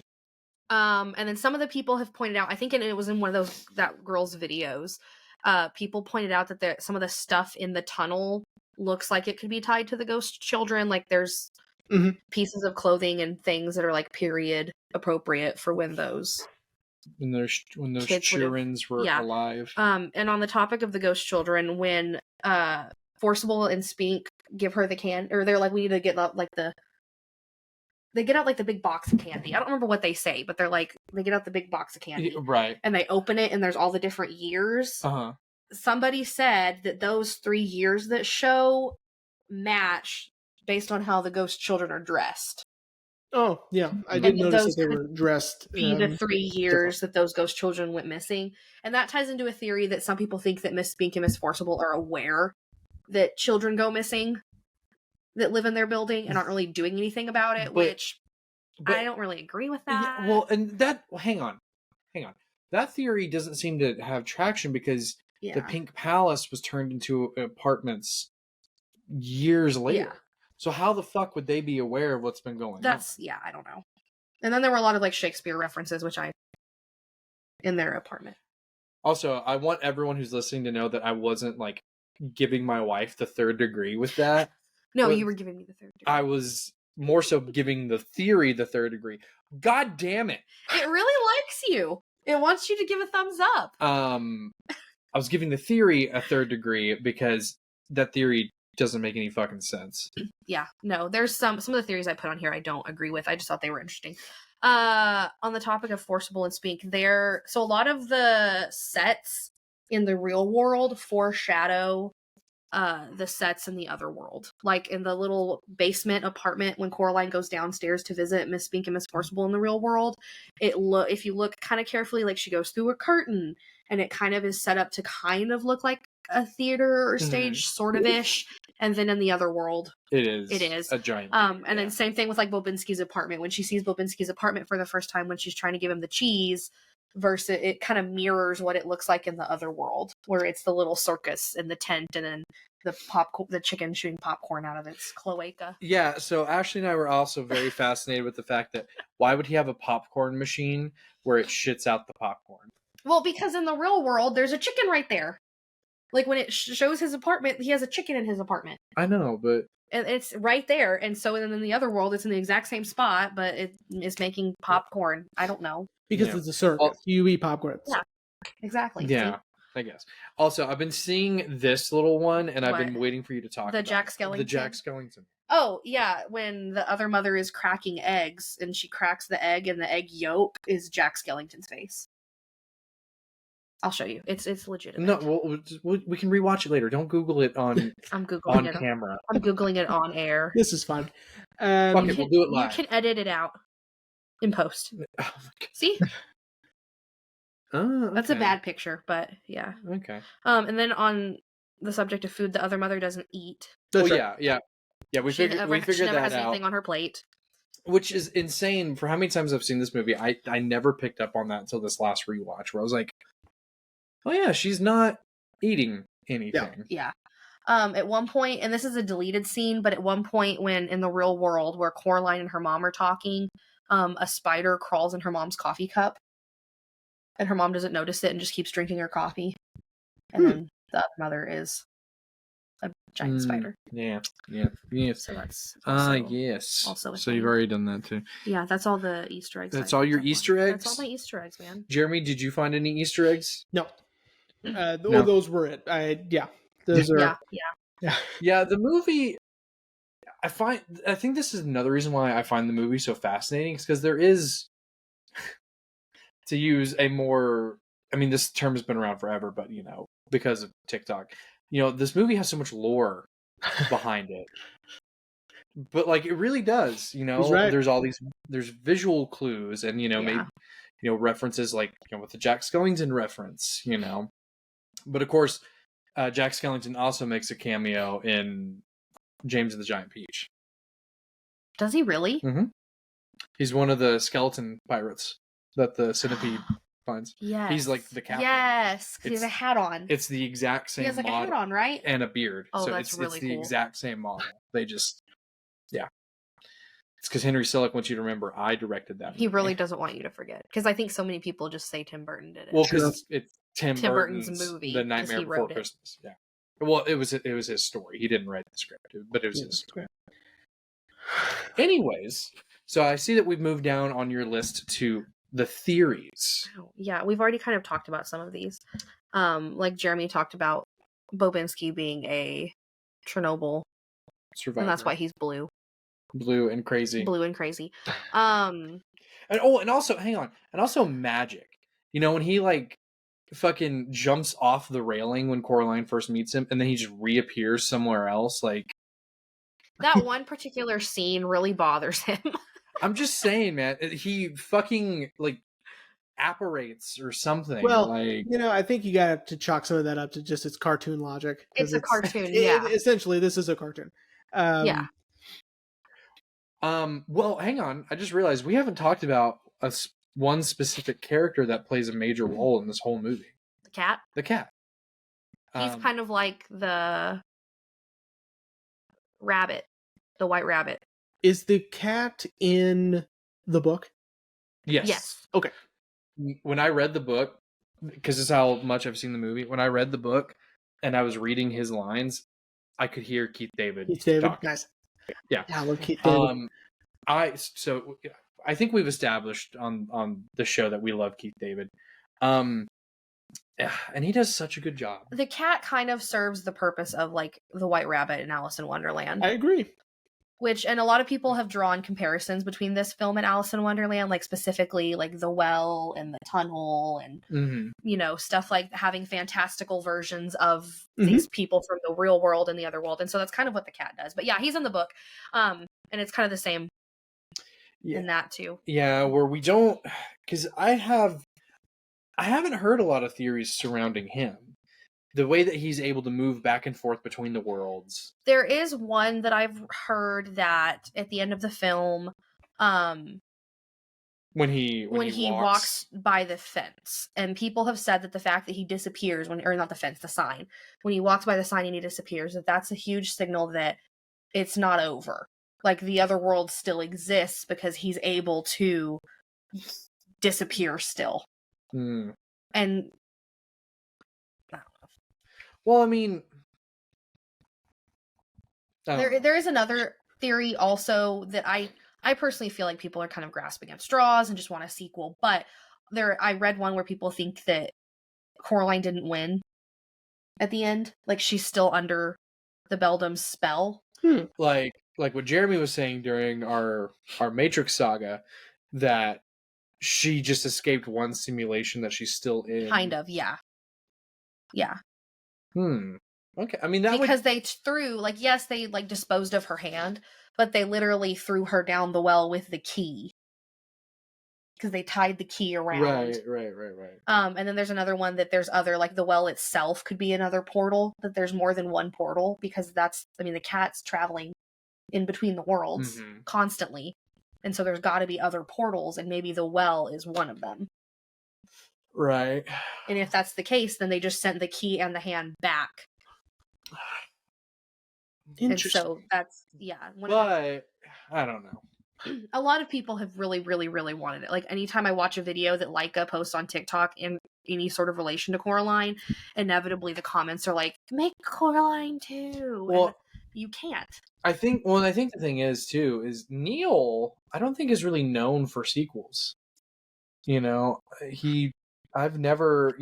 And then some of the people have pointed out, I think it was in one of that girl's videos, people pointed out that some of the stuff in the tunnel looks like it could be tied to the ghost children. Like there's pieces of clothing and things that are like period appropriate for when those those children were alive. And on the topic of the ghost children, when Forcible and Spink give her the can, or they're like, we need to get out like they get out like the big box of candy. I don't remember what they say, but they're like, they get out the big box of candy. Right. And they open it and there's all the different years. Uh-huh. Somebody said that those 3 years that show match based on how the ghost children are dressed. Oh, yeah. I did notice that they were dressed. Be the 3 years that those ghost children went missing. And that ties into a theory that some people think that Miss Spink and Miss Forcible are aware that children go missing that live in their building and aren't really doing anything about it, but I don't really agree with that. Yeah, well, and that, hang on. That theory doesn't seem to have traction because the Pink Palace was turned into apartments years later. Yeah. So how the fuck would they be aware of what's been going on? Yeah, I don't know. And then there were a lot of like Shakespeare references, in their apartment. Also, I want everyone who's listening to know that I wasn't like giving my wife the 3rd degree with that. No, you were giving me the 3rd degree. I was more so giving the theory the 3rd degree. God damn it. It really likes you. It wants you to give a thumbs up. I was giving the theory a 3rd degree because that theory doesn't make any fucking sense. Yeah, no, there's some of the theories I put on here I don't agree with. I just thought they were interesting. On the topic of Forcible and Spink, so a lot of the sets in the real world foreshadow the sets in the other world. Like in the little basement apartment when Coraline goes downstairs to visit Miss Spink and Miss Forcible in the real world, if you look kind of carefully, like she goes through a curtain and it kind of is set up to kind of look like a theater or stage sort of ish. And then in the other world, it is a giant. And then same thing with like Bobinski's apartment. When she sees Bobinski's apartment for the first time, when she's trying to give him the cheese, versus it kind of mirrors what it looks like in the other world, where it's the little circus in the tent, and then the chicken shooting popcorn out of its cloaca. Yeah. So Ashley and I were also very fascinated with the fact that why would he have a popcorn machine where it shits out the popcorn? Well, because in the real world, there's a chicken right there. Like when it shows his apartment, he has a chicken in his apartment. I know, but it's right there. And so in the other world, it's in the exact same spot, but it is making popcorn. I don't know. Because it's a circus. You eat popcorn. Yeah, exactly. Yeah, See? I guess. Also, I've been seeing this little one, and I've been waiting for you to talk about Jack Skellington. The Jack Skellington. Oh, yeah. When the other mother is cracking eggs, and she cracks the egg, and the egg yolk is Jack Skellington's face. I'll show you. It's legitimate. No, we can rewatch it later. Don't Google it on. I'm Googling on camera. I'm Googling it on air. This is fun. Fuck it, we'll do it live. You can edit it out in post. Oh, see? Oh, okay. That's a bad picture, but yeah. Okay. And then on the subject of food, the other mother doesn't eat. Oh yeah. We figured that out. She never has anything on her plate. Which is insane for how many times I've seen this movie. I never picked up on that until this last rewatch, where I was like, oh yeah, she's not eating anything. Yeah. At one point, and this is a deleted scene, but at one point when in the real world where Coraline and her mom are talking, a spider crawls in her mom's coffee cup. And her mom doesn't notice it and just keeps drinking her coffee. And then the other mother is a giant spider. Yeah. So that's yes. Also so you've already done that too. Yeah, that's all the Easter eggs. That's all your Easter eggs? That's all my Easter eggs, man. Jeremy, did you find any Easter eggs? No. Those were it. Those are. Yeah, the movie. I think this is another reason why I find the movie so fascinating, is because there is, to use a more, I mean, this term has been around forever, but because of TikTok, this movie has so much lore behind it. But like, it really does. Right. There's visual clues, and maybe references like with the Jack Skellington reference. But of course, Jack Skellington also makes a cameo in James and the Giant Peach. Does he really? Mm-hmm. He's one of the skeleton pirates that the centipede finds. Yes. He's like the captain. Yes, because he has a hat on. It's the exact same He has like model a hat on, right? and a beard. Oh, So that's it's really the cool. exact same model. They just, yeah. It's because Henry Selick wants you to remember I directed that movie. He really doesn't want you to forget. Because I think so many people just say Tim Burton did it. Well, because it's Tim Burton's Burton's movie, The 'cause Nightmare he Before wrote it. Christmas. Yeah. Well, it was his story. He didn't write the script, but it was his story. Anyways, so I see that we've moved down on your list to the theories. Yeah, we've already kind of talked about some of these. Like Jeremy talked about Bobinski being a Chernobyl Survivor. and that's why he's blue. Blue and crazy. Blue and crazy. And also, hang on. And also magic. You know, when he like fucking jumps off the railing when Coraline first meets him and then he just reappears somewhere else, like that one particular scene really bothers him. I'm just saying, man, he fucking like apparates or something. Well, like, you know, I think you got to chalk some of that up to just its cartoon logic. It's a cartoon, yeah. Essentially, this is a cartoon. Yeah. Well, hang on. I just realized we haven't talked about one specific character that plays a major role in this whole movie. The cat? The cat. He's kind of like the rabbit, the white rabbit. Is the cat in the book? Yes. Okay. When I read the book, because this is how much I've seen the movie, when I read the book and I was reading his lines, I could hear Keith David. Talking. Nice. Yeah. I love Keith David. I think we've established on the show that we love Keith David. And he does such a good job. The cat kind of serves the purpose of like the White Rabbit in Alice in Wonderland. I agree. And a lot of people have drawn comparisons between this film and Alice in Wonderland, like specifically like the well and the tunnel and, you know, stuff like having fantastical versions of these people from the real world and the other world. And so that's kind of what the cat does. But yeah, he's in the book. And it's kind of the same in that too. Yeah, where we don't, because I haven't heard a lot of theories surrounding him. The way that he's able to move back and forth between the worlds. There is one that I've heard that at the end of the film, when he walks by the fence, and people have said that the fact that he disappears or not the fence, the sign, when he walks by the sign and he disappears, that's a huge signal that it's not over. Like the other world still exists because he's able to disappear still. And well, I mean, there is another theory also that I personally feel like people are kind of grasping at straws and just want a sequel. But I read one where people think that Coraline didn't win at the end, like she's still under the Beldam's spell. Like what Jeremy was saying during our Matrix saga, that she just escaped one simulation that she's still in. Kind of, yeah. Okay. I mean, because they threw, like, yes, they like disposed of her hand, but they literally threw her down the well with the key. Because they tied the key around. Right. And then there's another one that there's other, like the well itself could be another portal, that there's more than one portal, because the cat's traveling in between the worlds constantly. And so there's got to be other portals, and maybe the well is one of them. Right. And if that's the case, then they just sent the key and the hand back. Interesting. And so that's, but I don't know. A lot of people have really, really, really wanted it. Like anytime I watch a video that Leica posts on TikTok in any sort of relation to Coraline, inevitably the comments are like, make Coraline too. Well, and you can't. I think the thing is too, is Neil, I don't think is really known for sequels. You know, he's never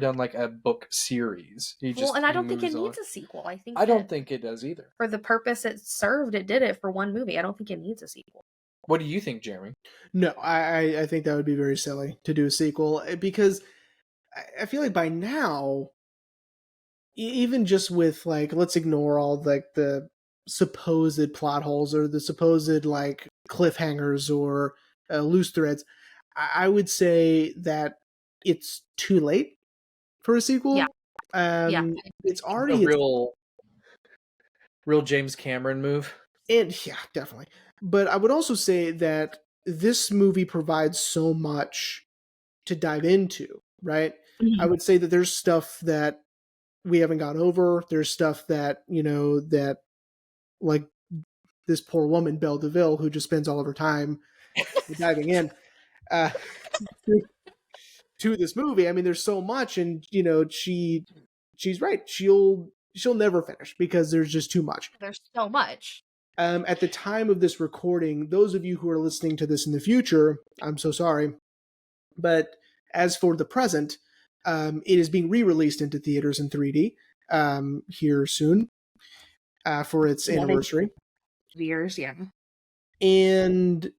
done like a book series. And I don't think it needs a sequel. I don't think it does either. For the purpose it served, it did it for one movie. I don't think it needs a sequel. What do you think, Jeremy? No, I think that would be very silly to do a sequel, because I feel like by now, even just with like, let's ignore all like the supposed plot holes or the supposed like cliffhangers or loose threads, I would say that it's too late for a sequel. It's already a real James Cameron move. And yeah, definitely. But I would also say that this movie provides so much dive into, right? I would say that there's stuff that we haven't gone over. There's stuff that, that like this poor woman, Belle DeVille, who just spends all of her time diving in uh, to this movie. I mean, there's so much, and she's right. She'll never finish because there's just too much. There's so much. At the time of this recording, those of you who are listening to this in the future, I'm so sorry, but as for the present, it is being re-released into theaters in 3D here soon for its anniversary. Years, yeah. And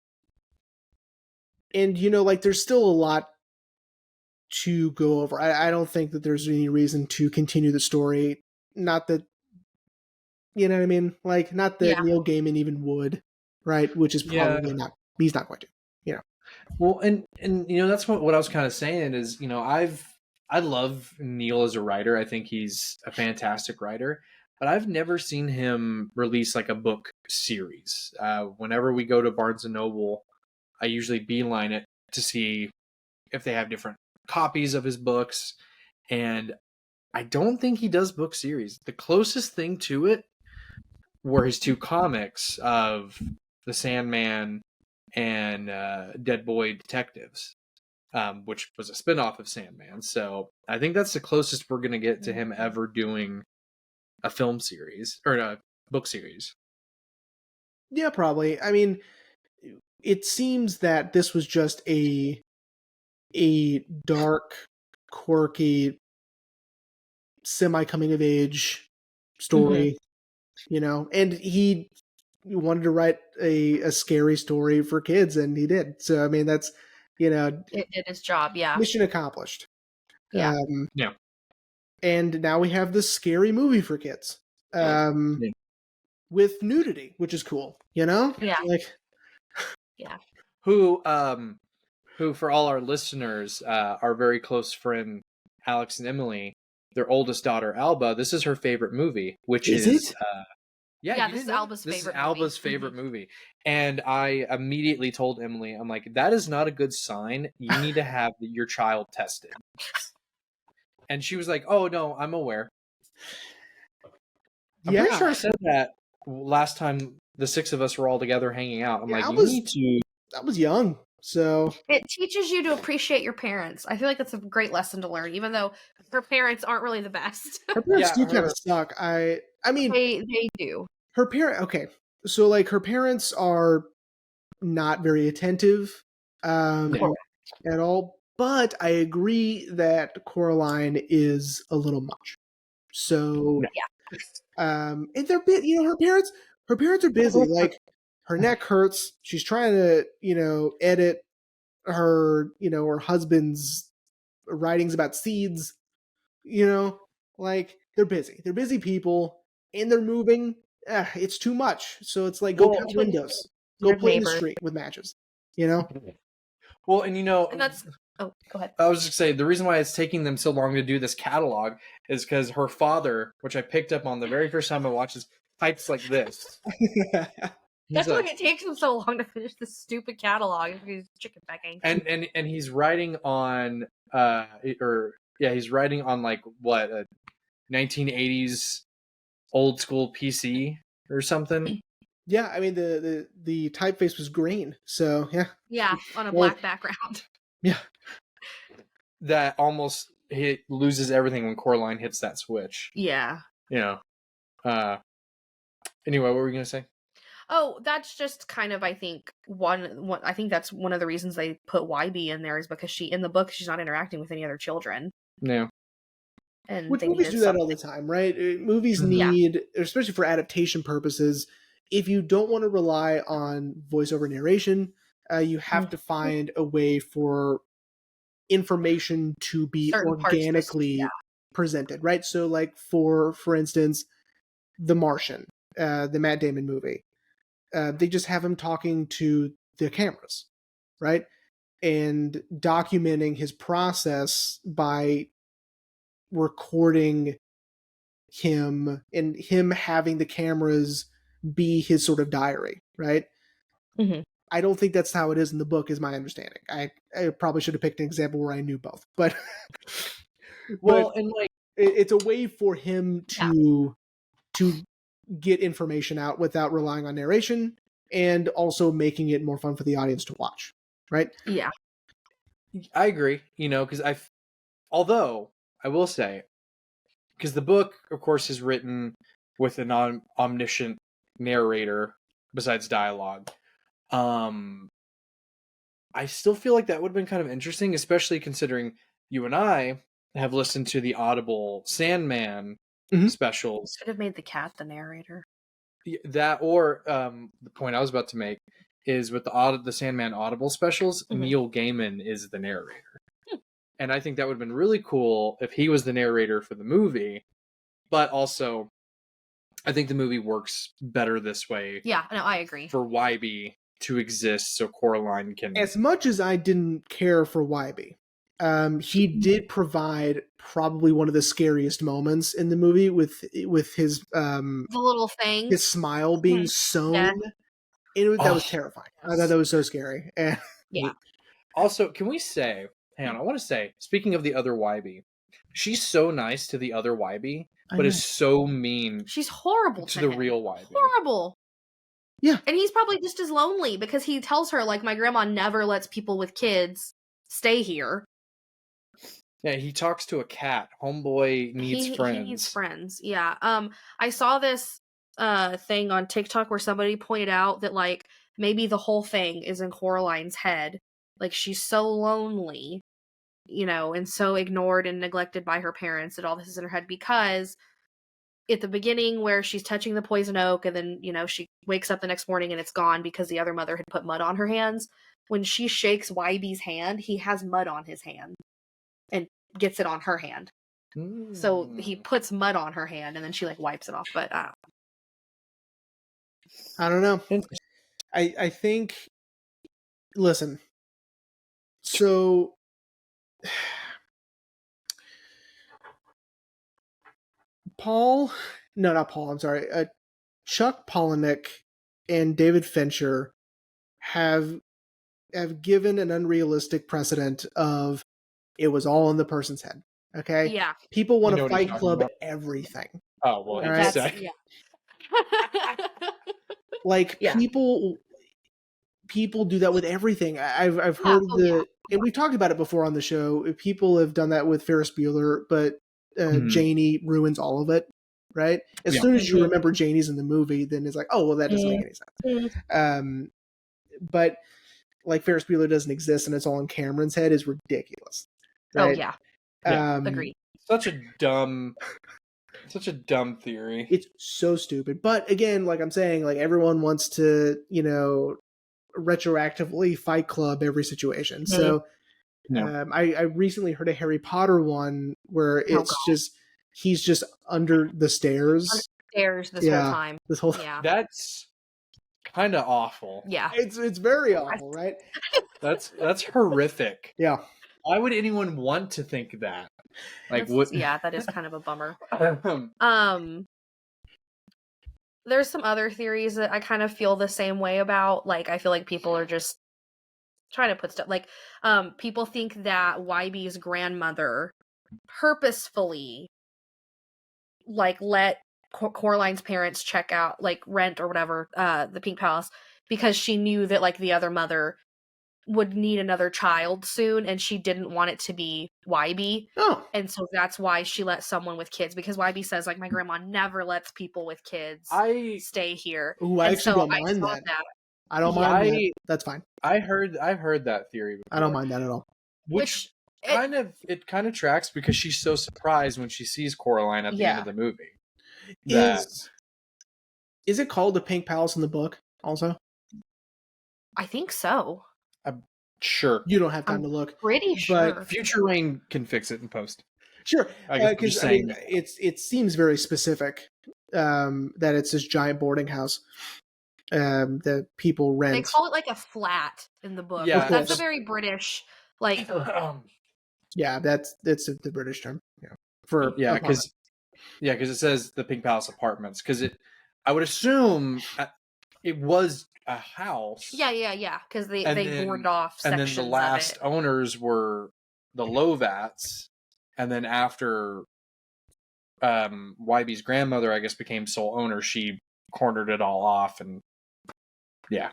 there's still a lot to go over. I don't think that there's any reason to continue the story. Not that, you know what I mean? Like, not that Neil Gaiman even would, right? Which is probably not. He's not going to. Well, and that's what I was kind of saying is, I love Neil as a writer. I think he's a fantastic writer, but I've never seen him release like a book series. Whenever we go to Barnes and Noble, I usually beeline it to see if they have different copies of his books, and I don't think he does book series. The closest thing to it were his 2 comics of The Sandman and Dead Boy Detectives, which was a spinoff of Sandman. So I think that's the closest we're going to get to him ever doing a film series or a book series. Yeah, probably. I mean, it seems that this was just a dark, quirky, semi-coming of age story, and he wanted to write a scary story for kids, and he did. So, I mean, that's, it did his job, yeah. Mission accomplished. Yeah. Yeah. And now we have this scary movie for kids. With nudity, which is cool, Yeah. Yeah. Who for all our listeners, our very close friend Alex and Emily, their oldest daughter Alba, this is her favorite movie, which is it? This is Alba's favorite movie. This is Alba's favorite movie. And I immediately told Emily, I'm like, that is not a good sign. You need to have your child tested. And she was like, oh, no, I'm aware. I'm pretty sure I said that last time the 6 of us were all together hanging out. I'm like, you need to... I was young, so... It teaches you to appreciate your parents. I feel like that's a great lesson to learn, even though her parents aren't really the best. Her parents do kind of suck. I mean... They do. Okay, so, like, her parents are not very attentive at all, but I agree that Coraline is a little much. So... and they're her parents are busy. Like, her neck hurts. She's trying to, edit her, her husband's writings about seeds. Like, they're busy. They're busy people, and they're moving. It's too much. So it's like, go cut windows. Go play in the street with matches. Well, and and that's... Oh, go ahead. I was just saying, the reason why it's taking them so long to do this catalog is because her father, which I picked up on the very first time I watched this, types like this. That's why it takes him so long to finish this stupid catalog. He's chicken pecking. And he's writing on he's writing on like what, a 1980s old school PC or something. Yeah, I mean the typeface was green, so yeah. Yeah, on a black background. Yeah. That almost loses everything when Coraline hits that switch. Yeah. Anyway, what were we gonna say? Oh, that's just kind of, I think, I think that's one of the reasons they put YB in there is because in the book, she's not interacting with any other children. No. And which movies do that all the time, right? Movies need, especially for adaptation purposes, if you don't want to rely on voiceover narration, you have to find a way for information to be organically presented, right? So, like, for instance, The Martian, the Matt Damon movie, they just have him talking to the cameras, right? And documenting his process by recording him and him having the cameras be his sort of diary, right? I don't think that's how it is in the book, is my understanding. I probably should have picked an example where I knew both, but Well, and like it's a way for him to get information out without relying on narration, and also making it more fun for the audience to watch, right? Yeah. I agree, because although I will say, because the book, of course, is written with an omniscient narrator besides dialogue. I still feel like that would have been kind of interesting, especially considering you and I have listened to the Audible Sandman specials. Could have made the cat the narrator. That, or the point I was about to make is with the Sandman Audible specials, Neil Gaiman is the narrator. And I think that would have been really cool if he was the narrator for the movie. But also, I think the movie works better this way. Yeah, no, I agree. For Wybie to exist so Coraline can... As much as I didn't care for Wybie, he did provide probably one of the scariest moments in the movie with his the little thing, his smile being sewn. That was terrifying. I thought that was so scary. Yeah. Also, can we say, hang on, I want to say, speaking of the other Wybie, she's so nice to the other Wybie, but is so mean. She's horrible to the real Wybie. Horrible. Yeah. And he's probably just as lonely because he tells her, like, my grandma never lets people with kids stay here. Yeah, he talks to a cat. Homeboy needs friends. He needs friends, yeah. I saw this thing on TikTok where somebody pointed out that, like, maybe the whole thing is in Coraline's head. Like, she's so lonely, and so ignored and neglected by her parents that all this is in her head, because at the beginning where she's touching the poison oak and then, she wakes up the next morning and it's gone because the other mother had put mud on her hands. When she shakes Wybie's hand, he has mud on his hand and gets it on her hand. So he puts mud on her hand and then she like wipes it off. But I don't know. I think, listen, so Chuck Palahniuk and David Fincher have given an unrealistic precedent of it was all in the person's head. Okay? Yeah. People want to Fight Club everything. Oh, well, right? Yeah. Like, people do that with everything. I've heard and we've talked about it before on the show. People have done that with Ferris Bueller, but Janie ruins all of it, right? As soon as you remember Janie's in the movie, then it's like, oh, well, that doesn't make any sense. But like, Ferris Bueller doesn't exist and it's all in Cameron's head is ridiculous. Right? Oh, yeah. Agreed. Such a dumb theory. It's so stupid. But again, like I'm saying, like, everyone wants to, retroactively Fight Club every situation. So I recently heard a Harry Potter one where it's he's just under the stairs. This whole time. That's kind of awful. Yeah. It's very awful, right? That's horrific. Yeah. Why would anyone want to think that? Like, what? Yeah, that is kind of a bummer. There's some other theories that I kind of feel the same way about. Like, I feel like people are just trying to put stuff, like, people think that Wybie's grandmother purposefully, like, let Coraline's parents check out, like, rent or whatever, the Pink Palace, because she knew that, like, the other mother would need another child soon, and she didn't want it to be Wybie. Oh. And so that's why she let someone with kids, because Wybie says, like, my grandma never lets people with kids stay here. Ooh, I actually don't mind that. I don't mind that. That's fine. I've heard that theory before. I don't mind that at all. Which kind of tracks, because she's so surprised when she sees Coraline at the end of the movie. Is it called the Pink Palace in the book also? I think so. Sure. You don't have time to look. Pretty sure. But Future Rain can fix it in post. Sure. Because it seems very specific that it's this giant boarding house that people rent. They call it like a flat in the book. Yeah, that's a very British, like. Yeah, that's the British term. Yeah. Because it says the Pink Palace Apartments. Because I would assume it was a house. Yeah. Because they And then- boarded off And sections then the last of it. owners were the Lovats, and then after YB's grandmother, I guess, became sole owner, she cornered it all off, and yeah.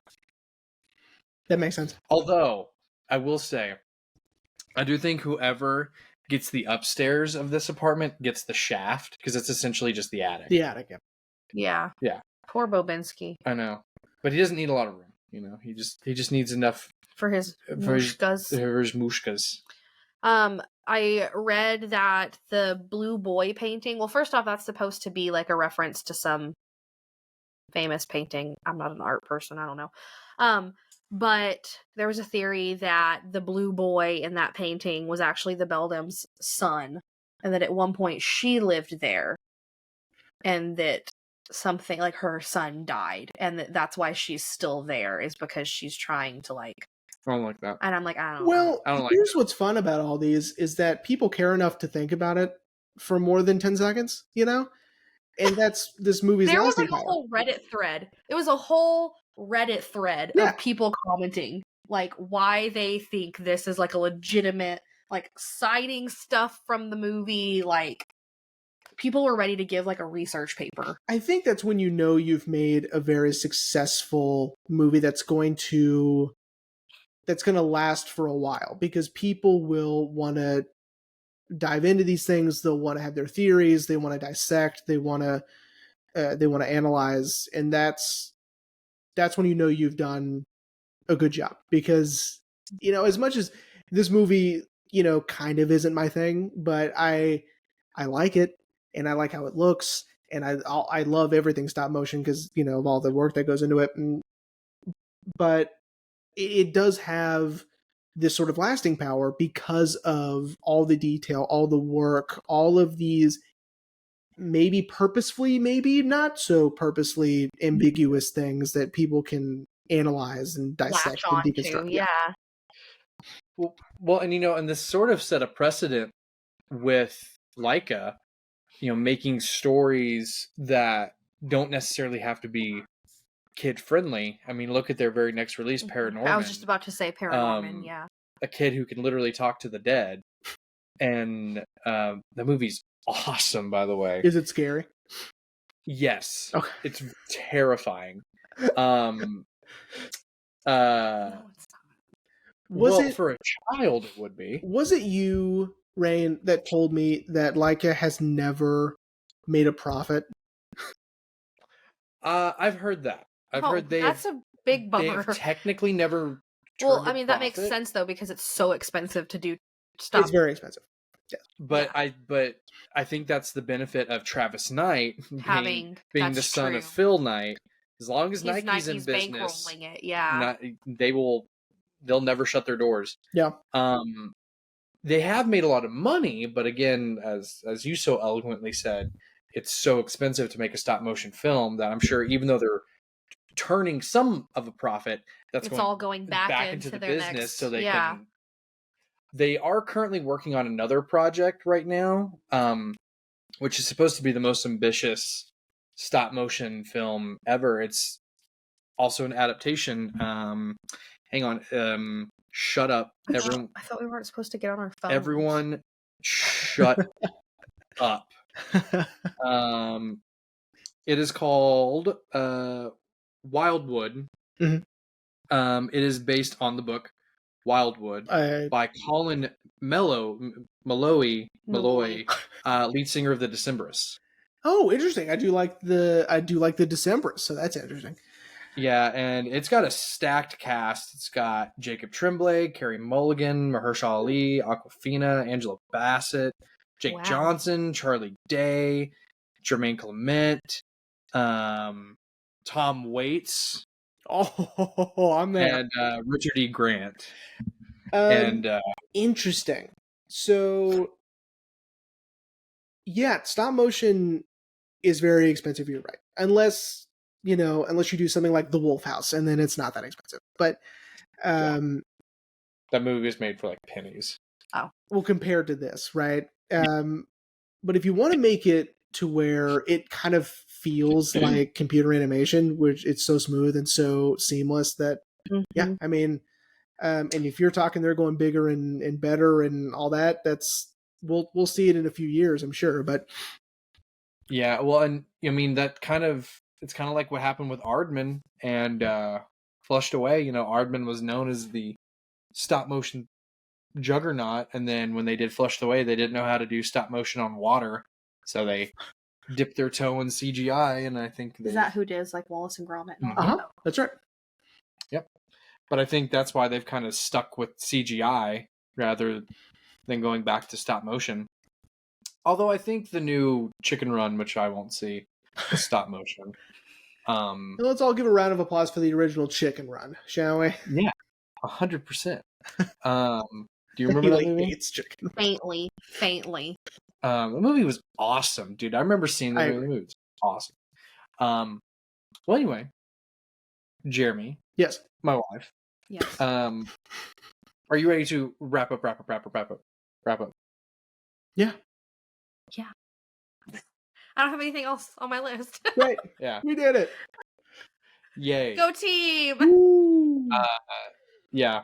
That makes sense. Although I will say, I do think whoever gets the upstairs of this apartment gets the shaft, because it's essentially just the attic. The attic. Yeah. Yeah. Poor Bobinski. I know, but he doesn't need a lot of room. You know, he just needs enough For his for his mushkas. mushkas. I read that the Blue Boy painting, well, first off, that's supposed to be like a reference to some famous painting. I'm not an art person, I don't know. But there was a theory that the Blue Boy in that painting was actually the Beldam's son, and that at one point she lived there, and that something like her son died, and that's why she's still there, is because she's trying to like. I don't like that. And I'm like, I don't know. Well, I don't like here's what's fun about all these is that people care enough to think about it for more than 10 seconds, you know? And that's this movie's There was lasting like a power. whole Reddit thread. It was a whole Reddit thread Yeah. of people commenting like why they think this is like a legitimate, like citing stuff from the movie. Like people were ready to give like a research paper. I think that's when you know you've made a very successful movie that's going to last for a while, because people will want to dive into these things. They'll want to have their theories. They want to dissect. They want to analyze, and that's when you know you've done a good job. Because, you know, as much as this movie, you know, kind of isn't my thing, but I like it, and I like how it looks, and I love everything stop motion because, you know, of all the work that goes into it. But it does have this sort of lasting power because of all the detail, all the work, all of these maybe purposefully, maybe not so purposely ambiguous things that people can analyze and dissect and deconstruct. Yeah. Well, and you know, and this sort of set a precedent with Laika, you know, making stories that don't necessarily have to be kid friendly. I mean, look at their very next release, Paranorman. I was just about to say Paranorman, yeah. A kid who can literally talk to the dead. And the movie's awesome, by the way. Is it scary? Yes. Okay. It's terrifying. No, it's not. Was it for a child it would be. Was it you, Rain, that told me that Laika has never made a profit? I've heard that. I've heard that's a big bummer. they've technically never. Well, turned I a mean that makes profit, sense though, because it's so expensive to do stuff. It's very expensive. But I think that's the benefit of Travis Knight being the that's son of true. Phil Knight. As long as Nike's in business, bankrolling it, yeah. They'll never shut their doors. Yeah. They have made a lot of money, but again, as you so eloquently said, it's so expensive to make a stop motion film that I'm sure even though they're turning some of a profit, it's all going back into the their business next, so they can. They are currently working on another project right now, which is supposed to be the most ambitious stop motion film ever. It's also an adaptation. Hang on. Shut up. Everyone. I thought we weren't supposed to get on our phones. Everyone shut up. It is called Wildwood. Mm-hmm. It is based on the book Wildwood by Colin Malloy, lead singer of the Decemberists. Oh, interesting. I do like the Decemberists, so that's interesting. Yeah, and it's got a stacked cast. It's got Jacob Tremblay, Carey Mulligan, Mahershala Ali, Awkwafina, Angela Bassett, Jake Johnson, Charlie Day, Jermaine Clement, Tom Waits. Oh, I'm there. And Richard E. Grant. Interesting. So, yeah, stop motion is very expensive. You're right, unless you do something like The Wolf House, and then it's not that expensive. But that movie is made for like pennies. Oh, well, compared to this, right? But if you want to make it to where it kind of feels like computer animation, which it's so smooth and so seamless that yeah, I mean, and if you're talking they're going bigger and better and all that, that's we'll see it in a few years, I'm sure. But yeah, well, and I mean it's kind of like what happened with Aardman and Flushed Away. You know, Aardman was known as the stop motion juggernaut, and then when they did Flushed Away, they didn't know how to do stop motion on water, so they dipped their toe in CGI, and I think Is that who does like Wallace and Gromit? That's right. Yep. But I think that's why they've kind of stuck with CGI rather than going back to stop motion. Although I think the new Chicken Run, which I won't see, is stop motion. Let's all give a round of applause for the original Chicken Run, shall we? Yeah, 100%. Do you remember that movie? Hates chicken. Faintly. The movie was awesome, dude. I remember seeing the movie. It was awesome. Well, anyway, Jeremy. Yes. My wife. Yes. Are you ready to wrap up? Yeah. Yeah. I don't have anything else on my list. Right. Yeah. We did it. Yay. Go team. Yeah.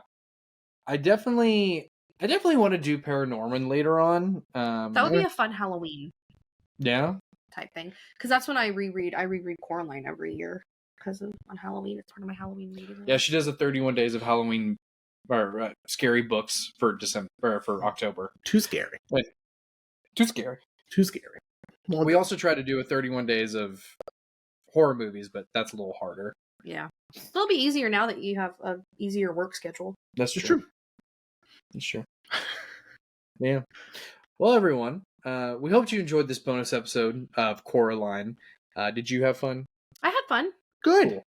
I definitely want to do Paranorman later on. That would be a fun Halloween type thing. Because that's when I reread Coraline every year. Because on Halloween, it's part of my Halloween reading. Yeah, she does the 31 days of Halloween or scary books for October. Too scary. Wait, too scary. Well, we also try to do a 31 days of horror movies, but that's a little harder. Yeah. It'll be easier now that you have a easier work schedule. That's true. That's true. Yeah. Well, everyone, we hope you enjoyed this bonus episode of Coraline. Did you have fun? I had fun. Good. Cool.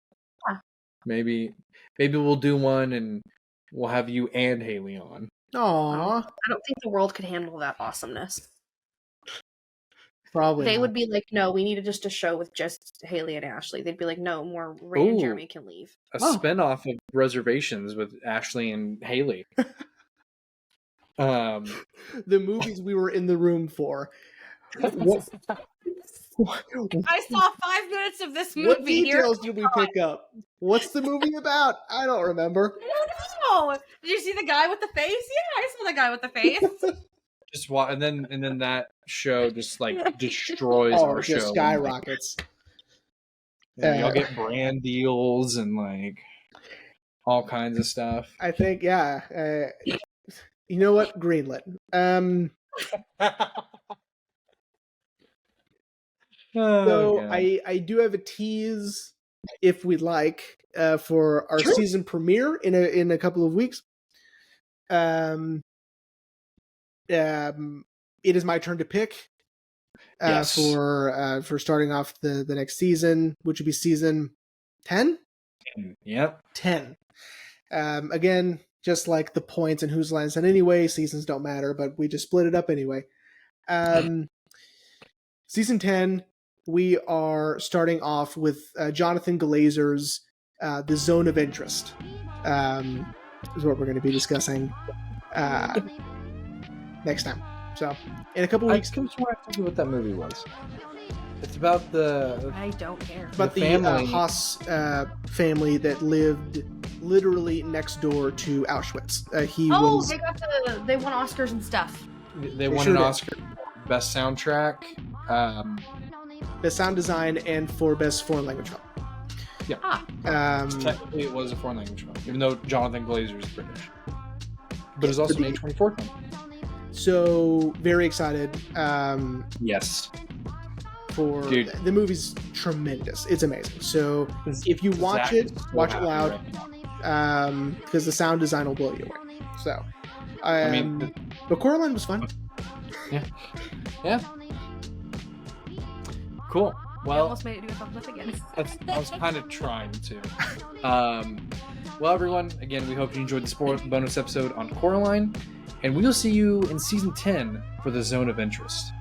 Yeah. Maybe we'll do one and we'll have you and Haley on. Aww. I don't think the world could handle that awesomeness. Probably. They not. would be like, no, we needed just a show with just Haley and Ashley. They'd be like, no, more Ray and Jeremy can leave. A spinoff of Reservations with Ashley and Haley. The movies we were in the room for. I saw 5 minutes of this movie. What details did we pick up? What's the movie about? I don't remember. I don't know. Did you see the guy with the face? Yeah, I saw the guy with the face. Just and then that show just like destroys our show. Skyrockets. Y'all get brand deals and like all kinds of stuff. I think, yeah. You know what? Greenlit. I do have a tease, if we'd like, for our season premiere in a couple of weeks. It is my turn to pick for starting off the next season, which would be season 10. Yep, 10. Again, just like the points and whose lines, and anyway, seasons don't matter, but we just split it up anyway. Season 10, we are starting off with Jonathan Glazer's The Zone of Interest. Is what we're going to be discussing next time. So, in a couple weeks. I just want to tell you what that movie was. It's about the... I don't care. About the Haas family that lived literally next door to Auschwitz. They won Oscars and stuff. They won an Oscar for Best Soundtrack. Best Sound Design and for Best Foreign Language Film. Yeah. Technically it was a foreign language film, even though Jonathan Glazer is British. But it's also an A24 film. So, very excited. Yes. Dude. The movie's tremendous. It's amazing. So, if you watch it loud. Because the sound design will blow you away. So, but Coraline was fun. Yeah. Cool. Well, almost made it do a thumbs up again. I was kind of trying to. Well, everyone, again, we hope you enjoyed this bonus episode on Coraline, and we will see you in season 10 for the Zone of Interest.